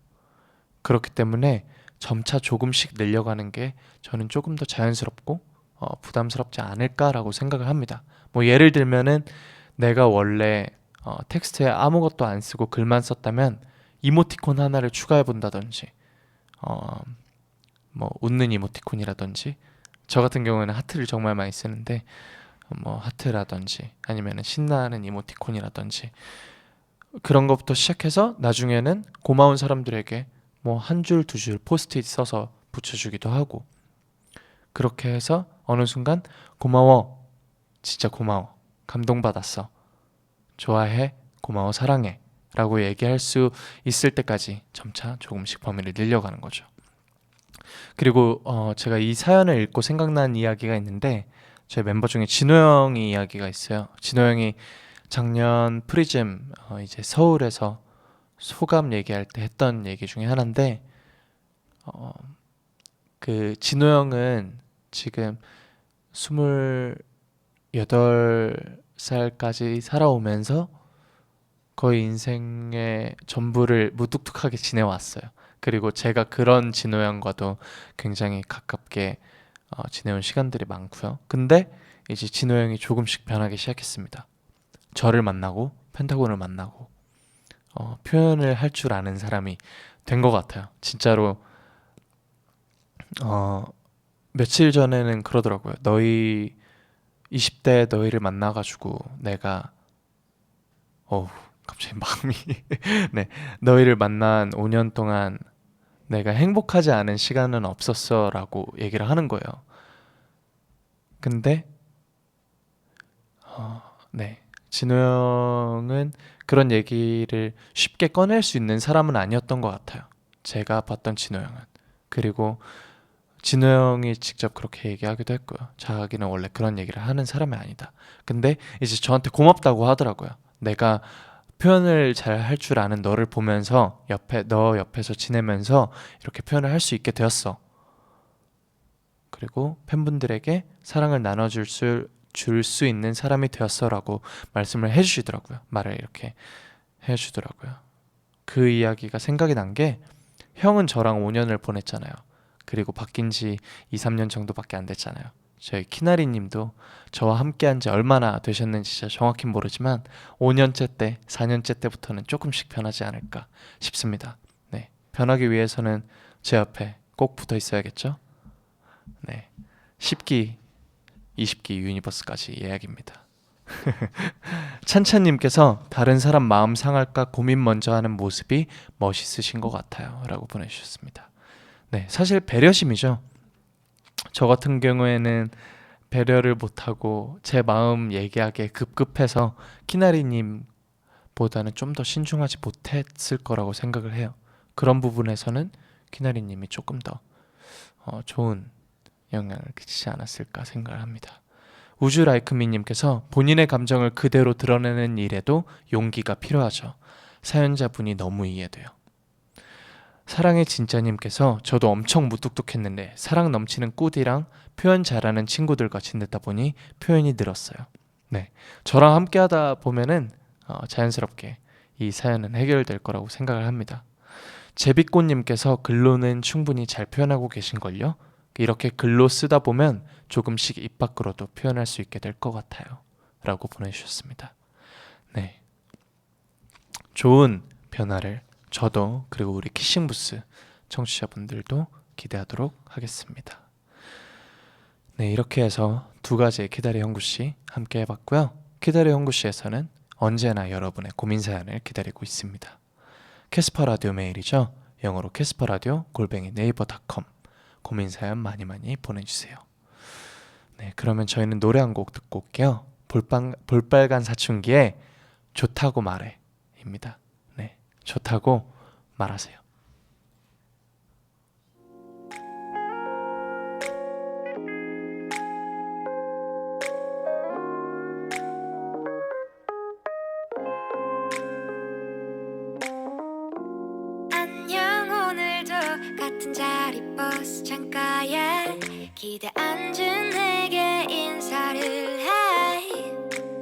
A: 그렇기 때문에 점차 조금씩 늘려가는 게 저는 조금 더 자연스럽고 부담스럽지 않을까라고 생각을 합니다. 뭐 예를 들면은 내가 원래 텍스트에 아무것도 안 쓰고 글만 썼다면 이모티콘 하나를 추가해 본다든지, 뭐 웃는 이모티콘이라든지, 저 같은 경우에는 하트를 정말 많이 쓰는데 뭐 하트라든지 아니면 신나는 이모티콘이라든지 그런 것부터 시작해서 나중에는 고마운 사람들에게 뭐 한 줄 두 줄 포스트잇 써서 붙여주기도 하고, 그렇게 해서 어느 순간 고마워, 진짜 고마워, 감동받았어, 좋아해, 고마워, 사랑해 라고 얘기할 수 있을 때까지 점차 조금씩 범위를 늘려가는 거죠. 그리고 제가 이 사연을 읽고 생각난 이야기가 있는데, 제 멤버 중에 진호 형이 이야기가 있어요. 진호 형이 작년 프리즘 이제 서울에서 소감 얘기할 때 했던 얘기 중에 하나인데, 그 진호 형은 지금 28살까지 살아오면서 거의 인생의 전부를 무뚝뚝하게 지내왔어요. 그리고 제가 그런 진호 형과도 굉장히 가깝게 지내온 시간들이 많고요. 근데 이제 진호 형이 조금씩 변하기 시작했습니다. 저를 만나고 펜타곤을 만나고 표현을 할 줄 아는 사람이 된 것 같아요. 진짜로 며칠 전에는 그러더라고요. 너희 20대 너희를 만나가지고 내가 갑자기 마음이 네, 너희를 만난 5년 동안 내가 행복하지 않은 시간은 없었어 라고 얘기를 하는 거예요. 근데 네, 진호 형은 그런 얘기를 쉽게 꺼낼 수 있는 사람은 아니었던 것 같아요. 제가 봤던 진호 형은. 그리고 진호 형이 직접 그렇게 얘기하기도 했고요. 자기는 원래 그런 얘기를 하는 사람이 아니다. 근데 이제 저한테 고맙다고 하더라고요. 내가 표현을 잘 할 줄 아는 너를 보면서 너 옆에서 지내면서 이렇게 표현을 할 수 있게 되었어. 그리고 팬분들에게 사랑을 나눠줄 수 있는 사람이 되었어라고 말씀을 해주시더라고요. 말을 이렇게 해주더라고요. 그 이야기가 생각이 난 게, 형은 저랑 5년을 보냈잖아요. 그리고 바뀐 지 2, 3년 정도밖에 안 됐잖아요. 저희 키나리 님도 저와 함께 한 지 얼마나 되셨는지 진짜 정확히 모르지만 5년째 때, 4년째 때부터는 조금씩 변하지 않을까 싶습니다. 네, 변하기 위해서는 제 옆에 꼭 붙어 있어야겠죠? 네, 10기, 20기 유니버스까지 예약입니다. 찬찬님께서 다른 사람 마음 상할까 고민 먼저 하는 모습이 멋있으신 것 같아요 라고 보내주셨습니다. 네, 사실 배려심이죠. 저 같은 경우에는 배려를 못하고 제 마음 얘기하기에 급급해서 키나리님보다는 좀 더 신중하지 못했을 거라고 생각을 해요. 그런 부분에서는 키나리님이 조금 더 좋은 영향을 끼치지 않았을까 생각을 합니다. 우주라이크미님께서 본인의 감정을 그대로 드러내는 일에도 용기가 필요하죠. 사연자분이 너무 이해돼요. 사랑의 진짜님께서 저도 엄청 무뚝뚝했는데 사랑 넘치는 꾸디랑 표현 잘하는 친구들과 지내다 보니 표현이 늘었어요. 네, 저랑 함께 하다 보면은 자연스럽게 이 사연은 해결될 거라고 생각을 합니다. 제비꽃님께서 글로는 충분히 잘 표현하고 계신걸요? 이렇게 글로 쓰다 보면 조금씩 입 밖으로도 표현할 수 있게 될 것 같아요 라고 보내주셨습니다. 네, 좋은 변화를 저도 그리고 우리 키싱부스 청취자분들도 기대하도록 하겠습니다. 네, 이렇게 해서 두 가지의 키다리 형구씨 함께 해봤고요. 키다리 형구씨에서는 언제나 여러분의 고민 사연을 기다리고 있습니다. 캐스퍼 라디오 메일이죠. 영어로 캐스퍼라디오 @네이버.com 고민 사연 많이 많이 보내주세요. 네, 그러면 저희는 노래 한 곡 듣고 올게요. 볼빨간 사춘기의 좋다고 말해입니다. 네, 좋다고 말하세요.
B: 안녕 오늘도 같은 자리 버스 창가에 기대 앉은 내게 인사를 해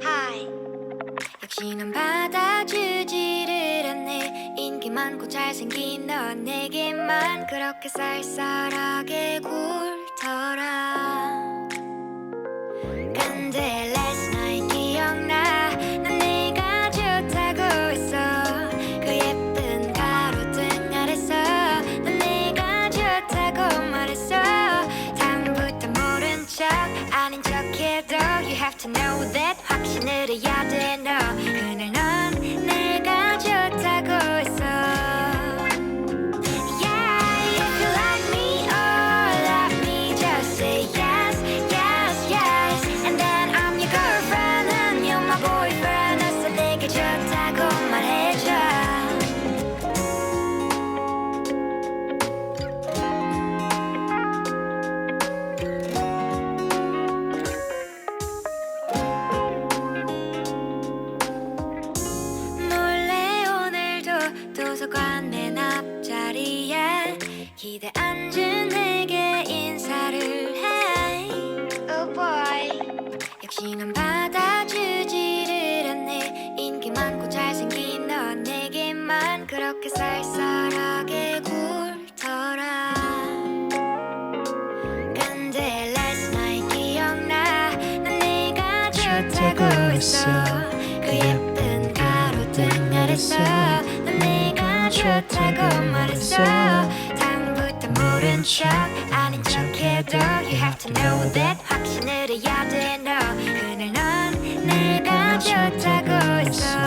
B: Hi 역시 넌 받아주지를 않네 인기 많고 잘생긴 넌 내게만 그렇게 쌀쌀하게 굴더라 근데 last night 기억나 난 내가 좋다고 했어 그 예쁜 가로등 아래서 난 내가 좋다고 말했어 다음부터 모른 척 아닌 척해도 You have to know that 확신을 해야 돼 너 그날 넌 내가 좋다고 했어 Yeah, if you like me or love me just say yes, yes, yes And then I'm your girlfriend and you're my boyfriend 어서 내게 좋다고 말해줘 몰래 오늘도 도서관 맨 앞자리에 기대 앉은 내게 인사를 해 Oh boy 역시 넌 받아주지를 않네 인기 많고 잘생긴 넌 내게만 그렇게 쌀쌀하게 굴더라 근데 last night 기억나 난 내가 좋다고 했어 그 예쁜 가로등 아래서 난 내가 좋다고 말했어 다음부터 모른 척 아닌 척해도 You have to know that 확신을 해야 돼 너 그날 넌 내가 좋다고 했어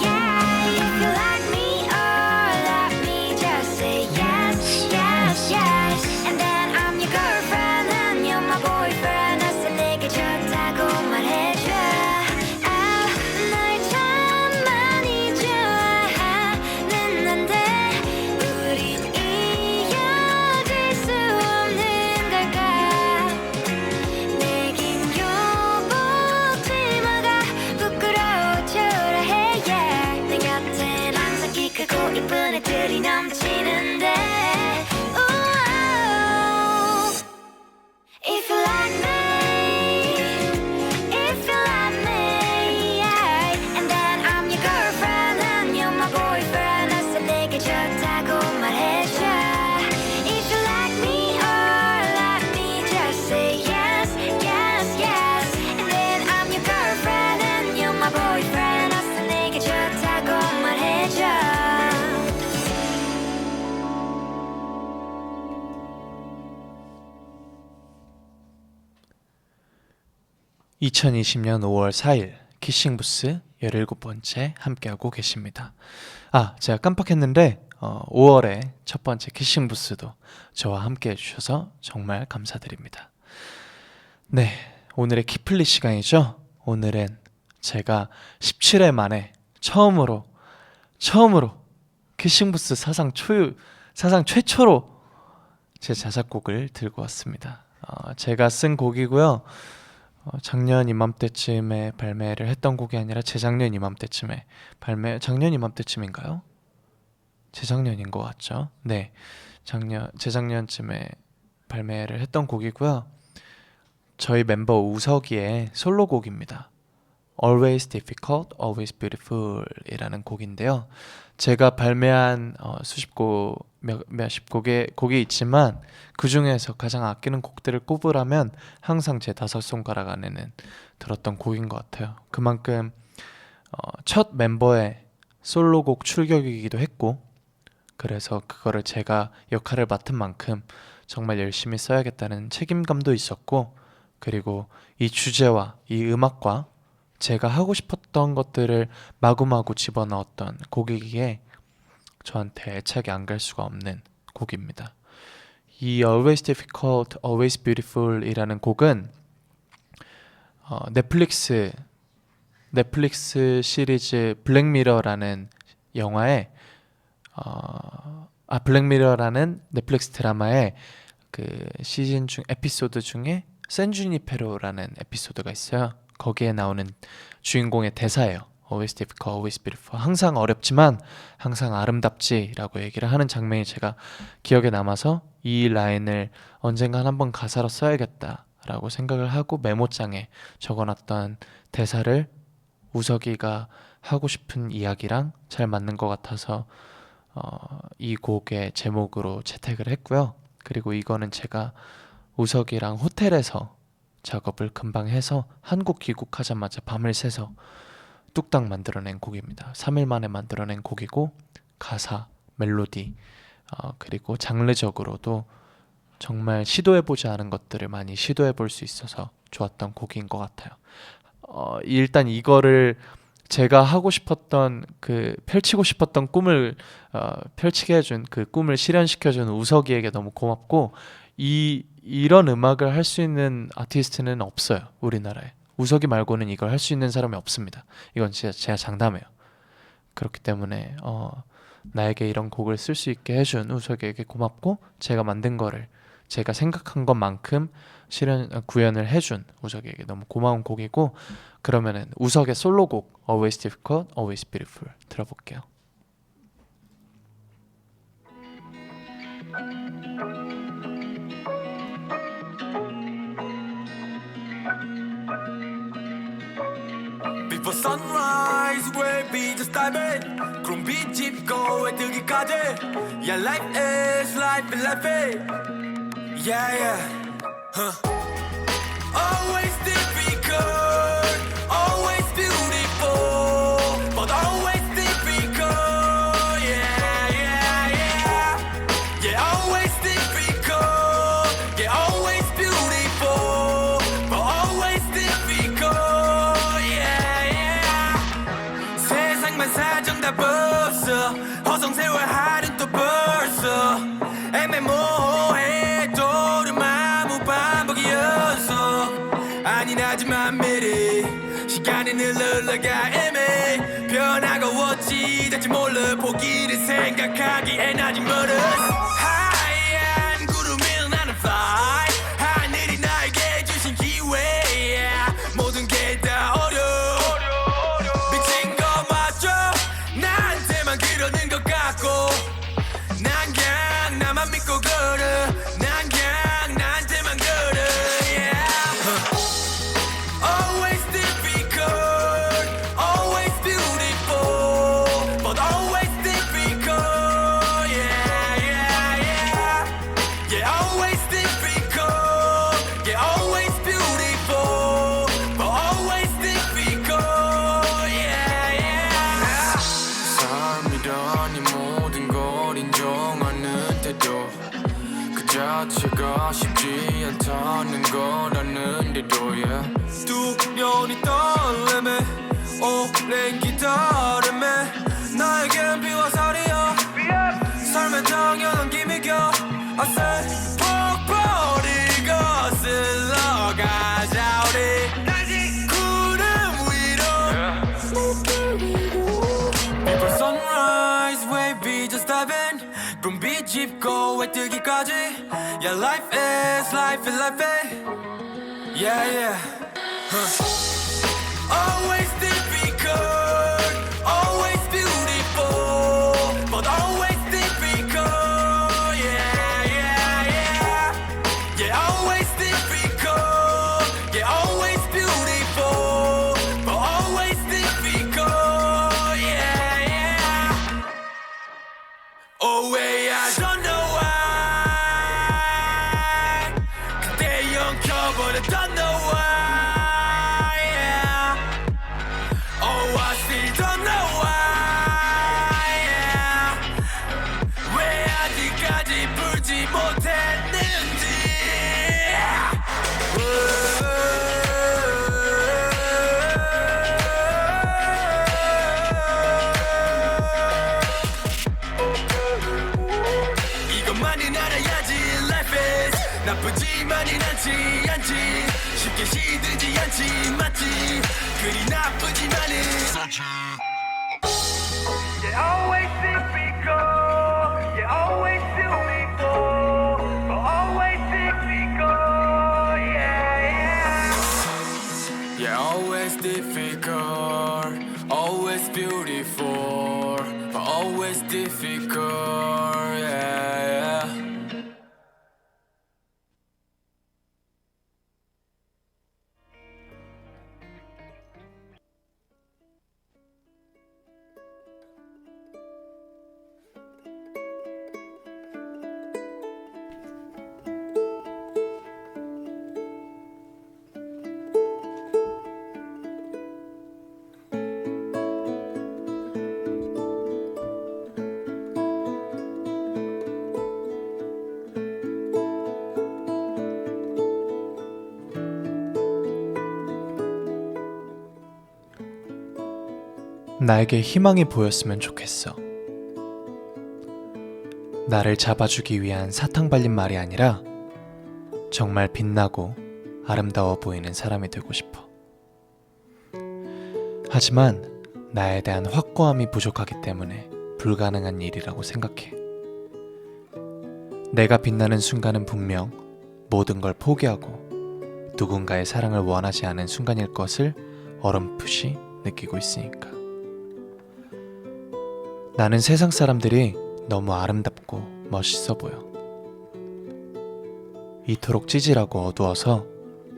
B: Yeah, if you like me or love me just say yes, yes, yes And then I'm your girlfriend and you're my boyfriend 어서 내게 좋다고 말해줘 널 참 많이 좋아하는데 우린 이어질 수 없는 걸까 내긴 요복 치마가 부끄러워 초라해 yeah. 내 곁엔 항상 키 크고 이쁜 애들이 넘치는데 우와. If you like me, if you like me, yeah. And then I'm your girlfriend and you're my boyfriend. 어서 내게 좋다고 말해줘. If you like me or like me, just say yes, yes, yes. And then I'm your girlfriend and you're my boyfriend. 어서 내게 좋다고 말해줘.
A: 2020년 5월 4일 키싱부스 17번째 함께하고 계십니다. 제가 깜빡했는데 5월의 첫 번째 키싱부스도 저와 함께 해주셔서 정말 감사드립니다. 네, 오늘의 키플리 시간이죠. 오늘은 제가 17회 만에 처음으로 키싱부스 사상 최초로 제 자작곡을 들고 왔습니다. 제가 쓴 곡이고요. 작년 이맘때쯤에 발매를 했던 곡이 아니라 재작년 이맘때쯤에 작년 이맘때쯤인가요? 재작년인 것 같죠? 네, 재작년쯤에 발매를 했던 곡이고요. 저희 멤버 우석이의 솔로곡입니다. Always Difficult, Always Beautiful 이라는 곡인데요. 제가 발매한 몇십 곡이 있지만 그 중에서 가장 아끼는 곡들을 꼽으라면 항상 제 5손가락 안에는 들었던 곡인 것 같아요. 그만큼 첫 멤버의 솔로곡 출격이기도 했고, 그래서 그거를 제가 역할을 맡은 만큼 정말 열심히 써야겠다는 책임감도 있었고, 그리고 이 주제와 이 음악과 제가 하고 싶었던 것들을 마구마구 집어넣었던 곡이기에 저한테 애착이 안 갈 수가 없는 곡입니다. 이 Always Difficult, Always Beautiful 이라는 곡은 넷플릭스 시리즈 블랙미러라는 영화에 블랙미러라는 넷플릭스 드라마의 그 시즌 중 에피소드 중에 샌주니페로라는 에피소드가 있어요. 거기에 나오는 주인공의 대사예요. Always difficult, always beautiful. 항상 어렵지만 항상 아름답지라고 얘기를 하는 장면이 제가 기억에 남아서 이 라인을 언젠간 한번 가사로 써야겠다라고 생각을 하고 메모장에 적어놨던 대사를 우석이가 하고 싶은 이야기랑 잘 맞는 것 같아서 이 곡의 제목으로 채택을 했고요. 그리고 이거는 제가 우석이랑 호텔에서 작업을 금방 해서 한국 귀국하자마자 밤을 새서 뚝딱 만들어낸 곡입니다. 3일 만에 만들어낸 곡이고, 가사, 멜로디, 그리고 장르적으로도 정말 시도해보지 않은 것들을 많이 시도해볼 수 있어서 좋았던 곡인 것 같아요. 일단 이거를 제가 하고 싶었던 펼치고 싶었던 꿈을 펼치게 해준, 그 꿈을 실현시켜준 우석이에게 너무 고맙고, 이런 음악을 할 수 있는 아티스트는 없어요, 우리나라에. 우석이 말고는 이걸 할 수 있는 사람이 없습니다. 이건 진짜 제가 장담해요. 그렇기 때문에 나에게 이런 곡을 쓸 수 있게 해준 우석이에게 고맙고, 제가 만든 거를 제가 생각한 것만큼 구현을 해준 우석이에게 너무 고마운 곡이고, 그러면은 우석의 솔로곡 Always Difficult, Always Beautiful 들어볼게요.
D: Before sunrise, we'll be just diving. 그럼 비집고 해 뜨기까지. Yeah, life is life, life is. Yeah, yeah. Huh. Always difficult, always beautiful, but always difficult. Yeah, yeah, yeah. Yeah, always difficult. Yeah, always beautiful, but always difficult. Yeah, yeah. 세상만 사정 다 벌써 허송세월 하는 또 벌써 애매모호해 또름 아무 반복이었어. 아닌 하지만 미리 시간이 흘러가 애매 변하고 어찌 될지 몰라 포기를 생각하기엔 아직 멀었어. 하얀 구름이 나는 fly 하늘이 나에게 주신 기회 모든 게 다 어려워 미친 거 맞죠? 나한테만 그러는 것 같고 난 그냥 나만 믿고 걸어 난 그냥 나한테만 걸어 yeah. Always difficult, always beautiful, but always difficult. Yeah, yeah, yeah. Yeah, always difficult. Yeah, always beautiful, but always difficult. Yeah, yeah. 삶이라니 모든 걸 인정하는 태도 그 자체가 쉽지 않다는 걸 아는데도 yeah. 두 년이 떨림에 오랜 기다림에 나에겐 비와살이야 삶의 당연한 기미겨 I say 폭포를 거슬러 가자 우리 다시 구름 위로 Before sunrise wavy just dive in 그럼 비집고 해 뜨기까지 Yeah life is life is life is Yeah yeah Always difficult, always beautiful, but always difficult. Yeah, yeah, yeah. Yeah, always difficult. Yeah, always beautiful, but always difficult. Yeah, yeah. Oh, way I don't know why. 그때 영켜버렸던 don't know why. 알아야지 life is 나쁘지만은 않지 쉽게 시들지 않지 맞지 그리 나쁘지만은
E: Yeah, always difficult. Yeah, always beautiful. But always difficult. Yeah, yeah.
D: Yeah, always difficult, always beautiful, but always difficult, yeah, yeah.
A: 나에게 희망이 보였으면 좋겠어. 나를 잡아주기 위한 사탕 발린 말이 아니라 정말 빛나고 아름다워 보이는 사람이 되고 싶어. 하지만 나에 대한 확고함이 부족하기 때문에 불가능한 일이라고 생각해. 내가 빛나는 순간은 분명 모든 걸 포기하고 누군가의 사랑을 원하지 않은 순간일 것을 어렴풋이 느끼고 있으니까. 나는 세상 사람들이 너무 아름답고 멋있어 보여. 이토록 찌질하고 어두워서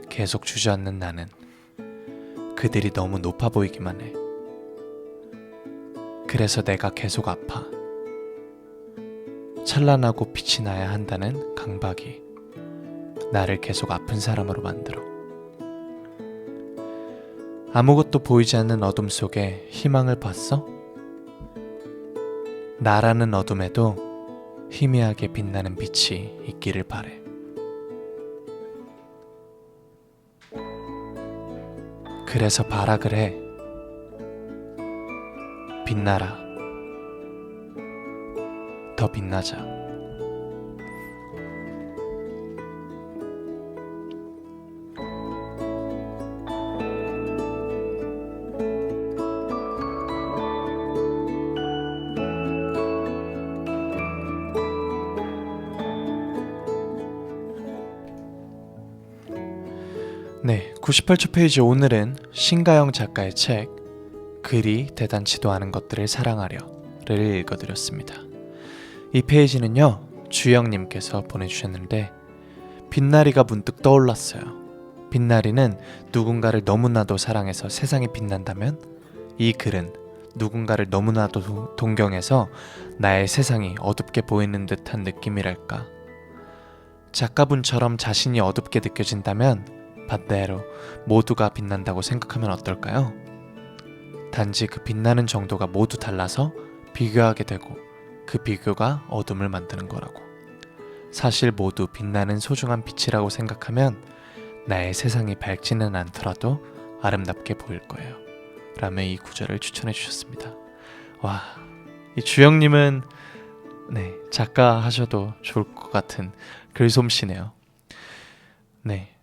A: 계속 주저앉는 나는 그들이 너무 높아 보이기만 해. 그래서 내가 계속 아파. 찬란하고 빛이 나야 한다는 강박이 나를 계속 아픈 사람으로 만들어. 아무것도 보이지 않는 어둠 속에 희망을 봤어? 나라는 어둠에도 희미하게 빛나는 빛이 있기를 바래. 그래서 발악을 해. 빛나라. 더 빛나자. 네, 98초 페이지 오늘은 신가영 작가의 책 글이 대단치도 않은 것들을 사랑하려를 읽어드렸습니다. 이 페이지는요, 주영님께서 보내주셨는데 빛나리가 문득 떠올랐어요. 빛나리는 누군가를 너무나도 사랑해서 세상이 빛난다면 이 글은 누군가를 너무나도 동경해서 나의 세상이 어둡게 보이는 듯한 느낌이랄까. 작가분처럼 자신이 어둡게 느껴진다면 반대로 모두가 빛난다고 생각하면 어떨까요? 단지 그 빛나는 정도가 모두 달라서 비교하게 되고 그 비교가 어둠을 만드는 거라고. 사실 모두 빛나는 소중한 빛이라고 생각하면 나의 세상이 밝지는 않더라도 아름답게 보일 거예요. 라며 이 구절을 추천해 주셨습니다. 와, 이 주영님은 네, 작가 하셔도 좋을 것 같은 글솜씨네요. 네.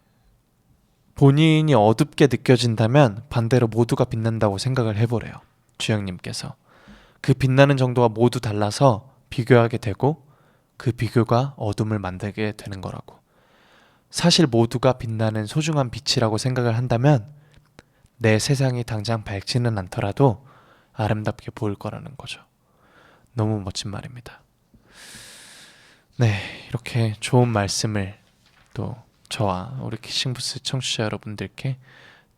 A: 본인이 어둡게 느껴진다면 반대로 모두가 빛난다고 생각을 해보래요. 주영님께서. 그 빛나는 정도가 모두 달라서 비교하게 되고 그 비교가 어둠을 만들게 되는 거라고. 사실 모두가 빛나는 소중한 빛이라고 생각을 한다면 내 세상이 당장 밝지는 않더라도 아름답게 보일 거라는 거죠. 너무 멋진 말입니다. 네, 이렇게 좋은 말씀을 또 저와 우리 키싱부스 청취자 여러분들께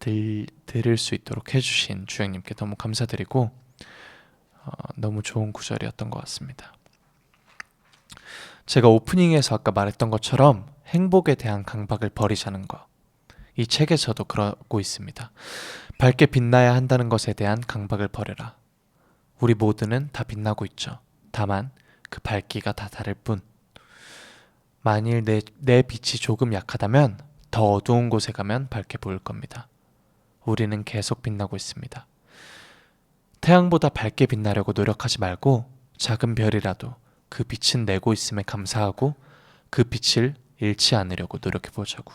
A: 들을 수 있도록 해주신 주영님께 너무 감사드리고 너무 좋은 구절이었던 것 같습니다. 제가 오프닝에서 아까 말했던 것처럼 행복에 대한 강박을 버리자는 거, 이 책에서도 그러고 있습니다. 밝게 빛나야 한다는 것에 대한 강박을 버려라. 우리 모두는 다 빛나고 있죠. 다만 그 밝기가 다 다를 뿐. 만일 내 빛이 조금 약하다면 더 어두운 곳에 가면 밝게 보일 겁니다. 우리는 계속 빛나고 있습니다. 태양보다 밝게 빛나려고 노력하지 말고 작은 별이라도 그 빛은 내고 있음에 감사하고 그 빛을 잃지 않으려고 노력해보자고.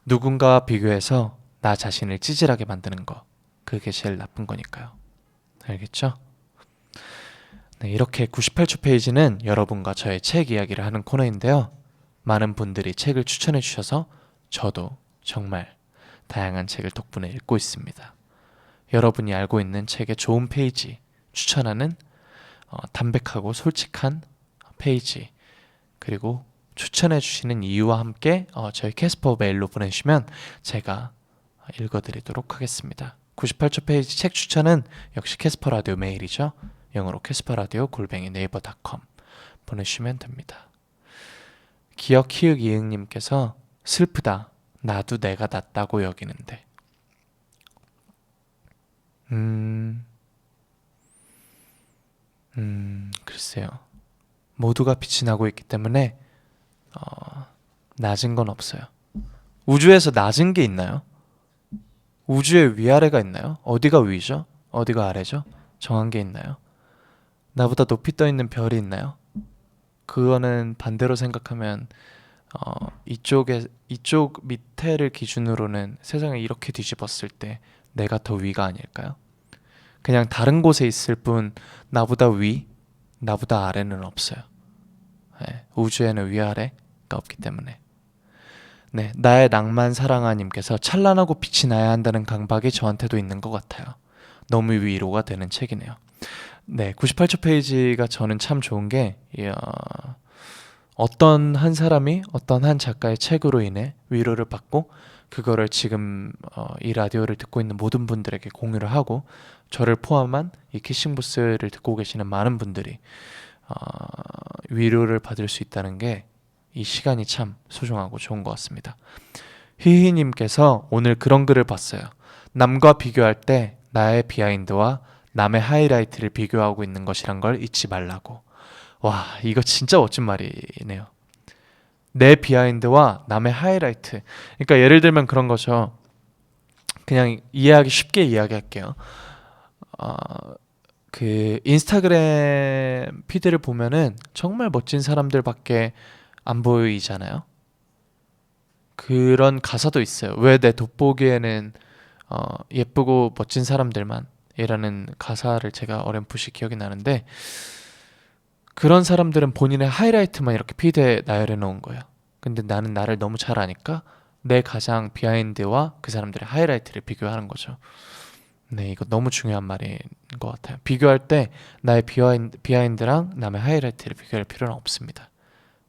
A: 누군가와 비교해서 나 자신을 찌질하게 만드는 거, 그게 제일 나쁜 거니까요. 알겠죠? 네, 이렇게 98초 페이지는 여러분과 저의 책 이야기를 하는 코너인데요. 많은 분들이 책을 추천해 주셔서 저도 정말 다양한 책을 덕분에 읽고 있습니다. 여러분이 알고 있는 책의 좋은 페이지 추천하는 담백하고 솔직한 페이지, 그리고 추천해 주시는 이유와 함께 저희 캐스퍼 메일로 보내주시면 제가 읽어드리도록 하겠습니다. 98초 페이지 책 추천은 역시 캐스퍼 라디오 메일이죠. 영어로 캐스퍼라디오 @네이버.com 보내주시면 됩니다. 기억 키읔 이응님께서 슬프다. 나도 내가 낫다고 여기는데. 글쎄요. 모두가 빛이 나고 있기 때문에 낮은 건 없어요. 우주에서 낮은 게 있나요? 우주에 위아래가 있나요? 어디가 위죠? 어디가 아래죠? 정한 게 있나요? 나보다 높이 떠 있는 별이 있나요? 그거는 반대로 생각하면 이쪽 밑에를 기준으로는 세상을 이렇게 뒤집었을 때 내가 더 위가 아닐까요? 그냥 다른 곳에 있을 뿐 나보다 위, 나보다 아래는 없어요. 네, 우주에는 위아래가 없기 때문에. 네, 나의 낭만 사랑아님께서 찬란하고 빛이 나야 한다는 강박이 저한테도 있는 것 같아요. 너무 위로가 되는 책이네요. 네, 98초 페이지가 저는 참 좋은 게 어떤 한 사람이 어떤 한 작가의 책으로 인해 위로를 받고 그거를 지금 이 라디오를 듣고 있는 모든 분들에게 공유를 하고 저를 포함한 이 키싱부스를 듣고 계시는 많은 분들이 위로를 받을 수 있다는 게 이 시간이 참 소중하고 좋은 것 같습니다. 희희님께서 오늘 그런 글을 봤어요. 남과 비교할 때 나의 비하인드와 남의 하이라이트를 비교하고 있는 것이란 걸 잊지 말라고. 와, 이거 진짜 멋진 말이네요. 내 비하인드와 남의 하이라이트. 그러니까 예를 들면 그런 거죠. 그냥 이해하기 쉽게 이야기할게요. 그 인스타그램 피드를 보면은 정말 멋진 사람들밖에 안 보이잖아요. 그런 가사도 있어요. 왜 내 돋보기에는 예쁘고 멋진 사람들만 이라는 가사를 제가 어렴풋이 기억이 나는데, 그런 사람들은 본인의 하이라이트만 이렇게 피드에 나열해 놓은 거예요. 근데 나는 나를 너무 잘 아니까 내 가장 비하인드와 그 사람들의 하이라이트를 비교하는 거죠. 네, 이거 너무 중요한 말인 것 같아요. 비교할 때 나의 비하인드랑 남의 하이라이트를 비교할 필요는 없습니다.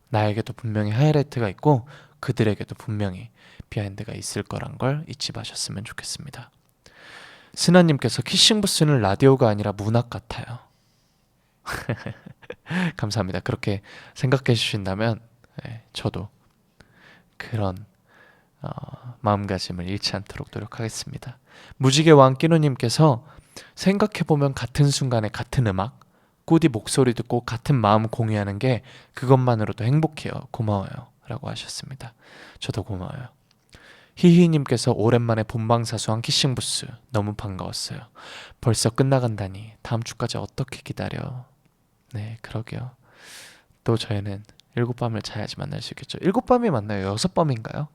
A: 나에게도 분명히 하이라이트가 있고 그들에게도 분명히 비하인드가 있을 거란 걸 잊지 마셨으면 좋겠습니다. 스나님께서 키싱부스는 라디오가 아니라 문학 같아요. 감사합니다. 그렇게 생각해 주신다면 저도 그런 마음가짐을 잃지 않도록 노력하겠습니다. 무지개 왕끼노님께서 생각해보면 같은 순간에 같은 음악, 꾸디 목소리 듣고 같은 마음 공유하는 게 그것만으로도 행복해요. 고마워요. 라고 하셨습니다. 저도 고마워요. 희희님께서 오랜만에 본방사수한 키싱부스 너무 반가웠어요. 벌써 끝나간다니 다음 주까지 어떻게 기다려. 네, 그러게요. 또 저희는 7밤을 자야지 만날 수 있겠죠. 7밤이 맞나요? 6밤인가요?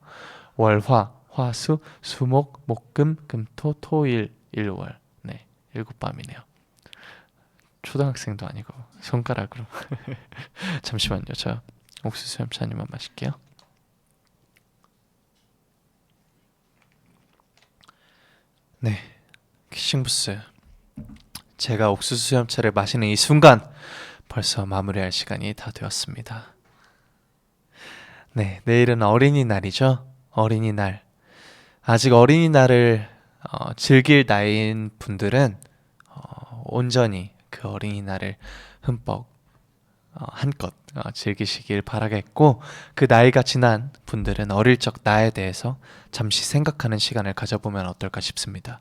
A: 월화, 화수, 수목, 목금, 금토, 토일, 일월. 네, 7밤이네요. 초등학생도 아니고 손가락으로. 잠시만요. 저 옥수수 햄차 한입만 마실게요. 네, 키싱부스. 제가 옥수수 수염차를 마시는 이 순간 벌써 마무리할 시간이 다 되었습니다. 네, 내일은 어린이날이죠. 어린이날. 아직 어린이날을 즐길 나이인 분들은 온전히 그 어린이날을 흠뻑 한껏 즐기시길 바라겠고, 그 나이가 지난 분들은 어릴 적 나에 대해서 잠시 생각하는 시간을 가져보면 어떨까 싶습니다.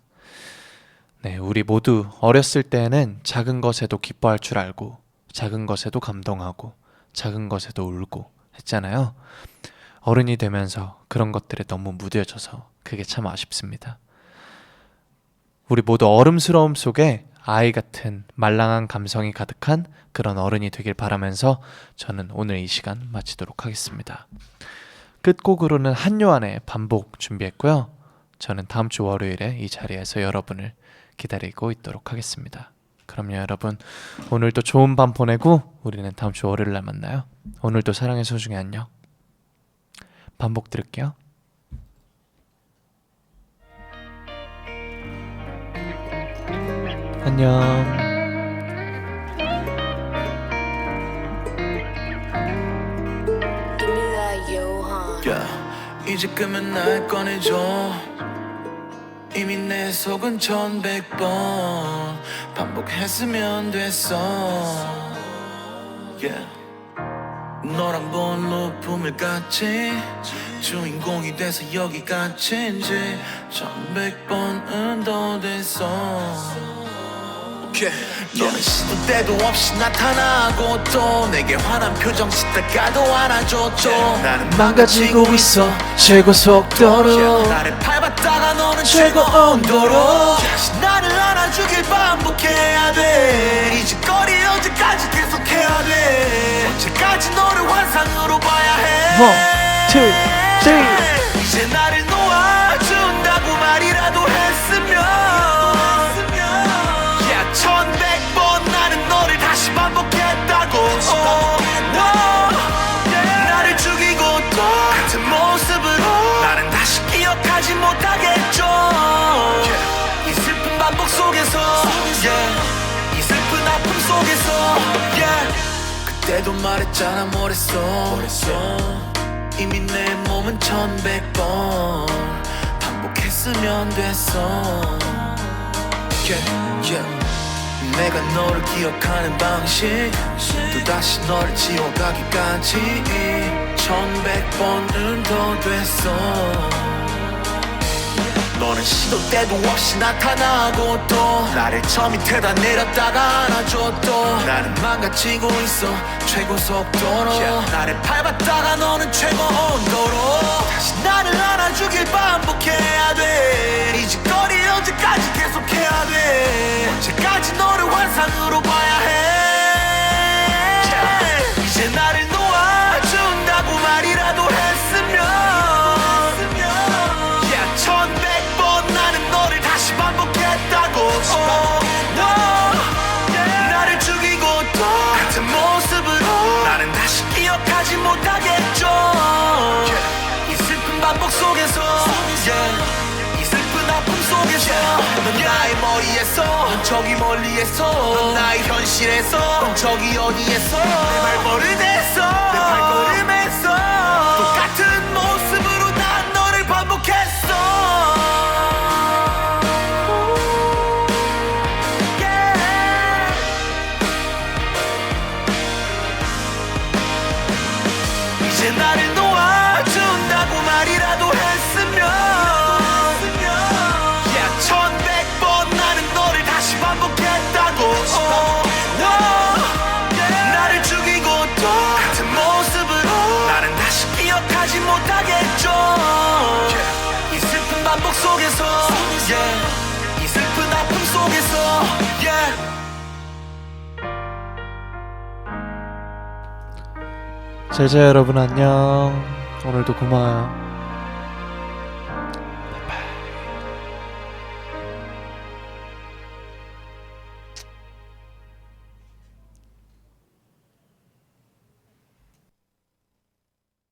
A: 네, 우리 모두 어렸을 때에는 작은 것에도 기뻐할 줄 알고 작은 것에도 감동하고 작은 것에도 울고 했잖아요. 어른이 되면서 그런 것들에 너무 무뎌져서 그게 참 아쉽습니다. 우리 모두 얼음스러움 속에 아이 같은 말랑한 감성이 가득한 그런 어른이 되길 바라면서 저는 오늘 이 시간 마치도록 하겠습니다. 끝곡으로는 한요한의 반복 준비했고요. 저는 다음 주 월요일에 이 자리에서 여러분을 기다리고 있도록 하겠습니다. 그럼요 여러분, 오늘도 좋은 밤 보내고 우리는 다음 주 월요일 날 만나요. 오늘도 사랑의 소중히 안녕. 반복 들을게요. 안녕.
D: 이제 끄면 날 꺼내줘. 이미 내 속은 1100번 반복했으면 됐어. 너랑 본 루프물 같이 주인공이 돼서 여기 갇힌지 1100번은 더 됐어. 너는 시도 때도 없이 나타나고 또 내게 화난 표정 짓다가도 안아줘. 또 나는
A: 망가지고 있어 최고 속도로.
D: 나를 밟았다가 너는 최고 온도로 다시 나를 안아주길 반복해야 돼. 이 짓거리 언제까지 계속해야 돼. 언제까지 너를 환상으로 봐야 해.
A: One, two, three.
D: 이제 나를 놓아준다고 말이라도 했으면 1100번 나는 너를 다시 반복했다고. 나를 죽이고 또 같은 모습으로 나는 다시 기억하지 못하겠죠. 이 슬픈 반복 속에서 이 슬픈 아픔 속에서 그때도 말했잖아 뭐랬어. 이미 내 몸은 1100번 반복했으면 됐어. 내가 너를 기억하는 방식 또다시 너를 지워가기까지 1100번은 더 됐어. 너는 시도 때도 없이 나타나고 또 나를 저 밑에다 내렸다가 안아줘. 또 나는 망가지고 있어 최고 속도로 나를 밟았다가 너는 최고 온도로 다시 나를 안아주길 반복해야 돼. 이 짓거리 언제까지 계속해야 돼. 언제까지 너를 환상으로 봐야 해. 이제 나를 놓아준다고 말이라도 했으면 1100번 나는 너를 다시 반복했다고. 나를 죽이고 또 같은 모습으로 나는 다시 기억하지 못하겠죠. 이 슬픈 반복 속에서 이 슬픈 아픔 속에서 넌 나의 머리에서 넌 저기 멀리에서 넌 나의 현실에서 넌 저기 어디에서 내 발버릇에서 내 발걸음에서 똑같은 모습으로 난 너를 반복했어. 이제 나를 놓아준다고 말이라도 했으면 1100번 나는 너를 다시 반복했다고. 나를 죽이고 또 같은 모습으로 나는 다시 기억하지 못하겠죠. 이 슬픈 반복 속에서 이 슬픈 아픔 속에서
A: 잘 자요 여러분, 안녕. 오늘도 고마워요.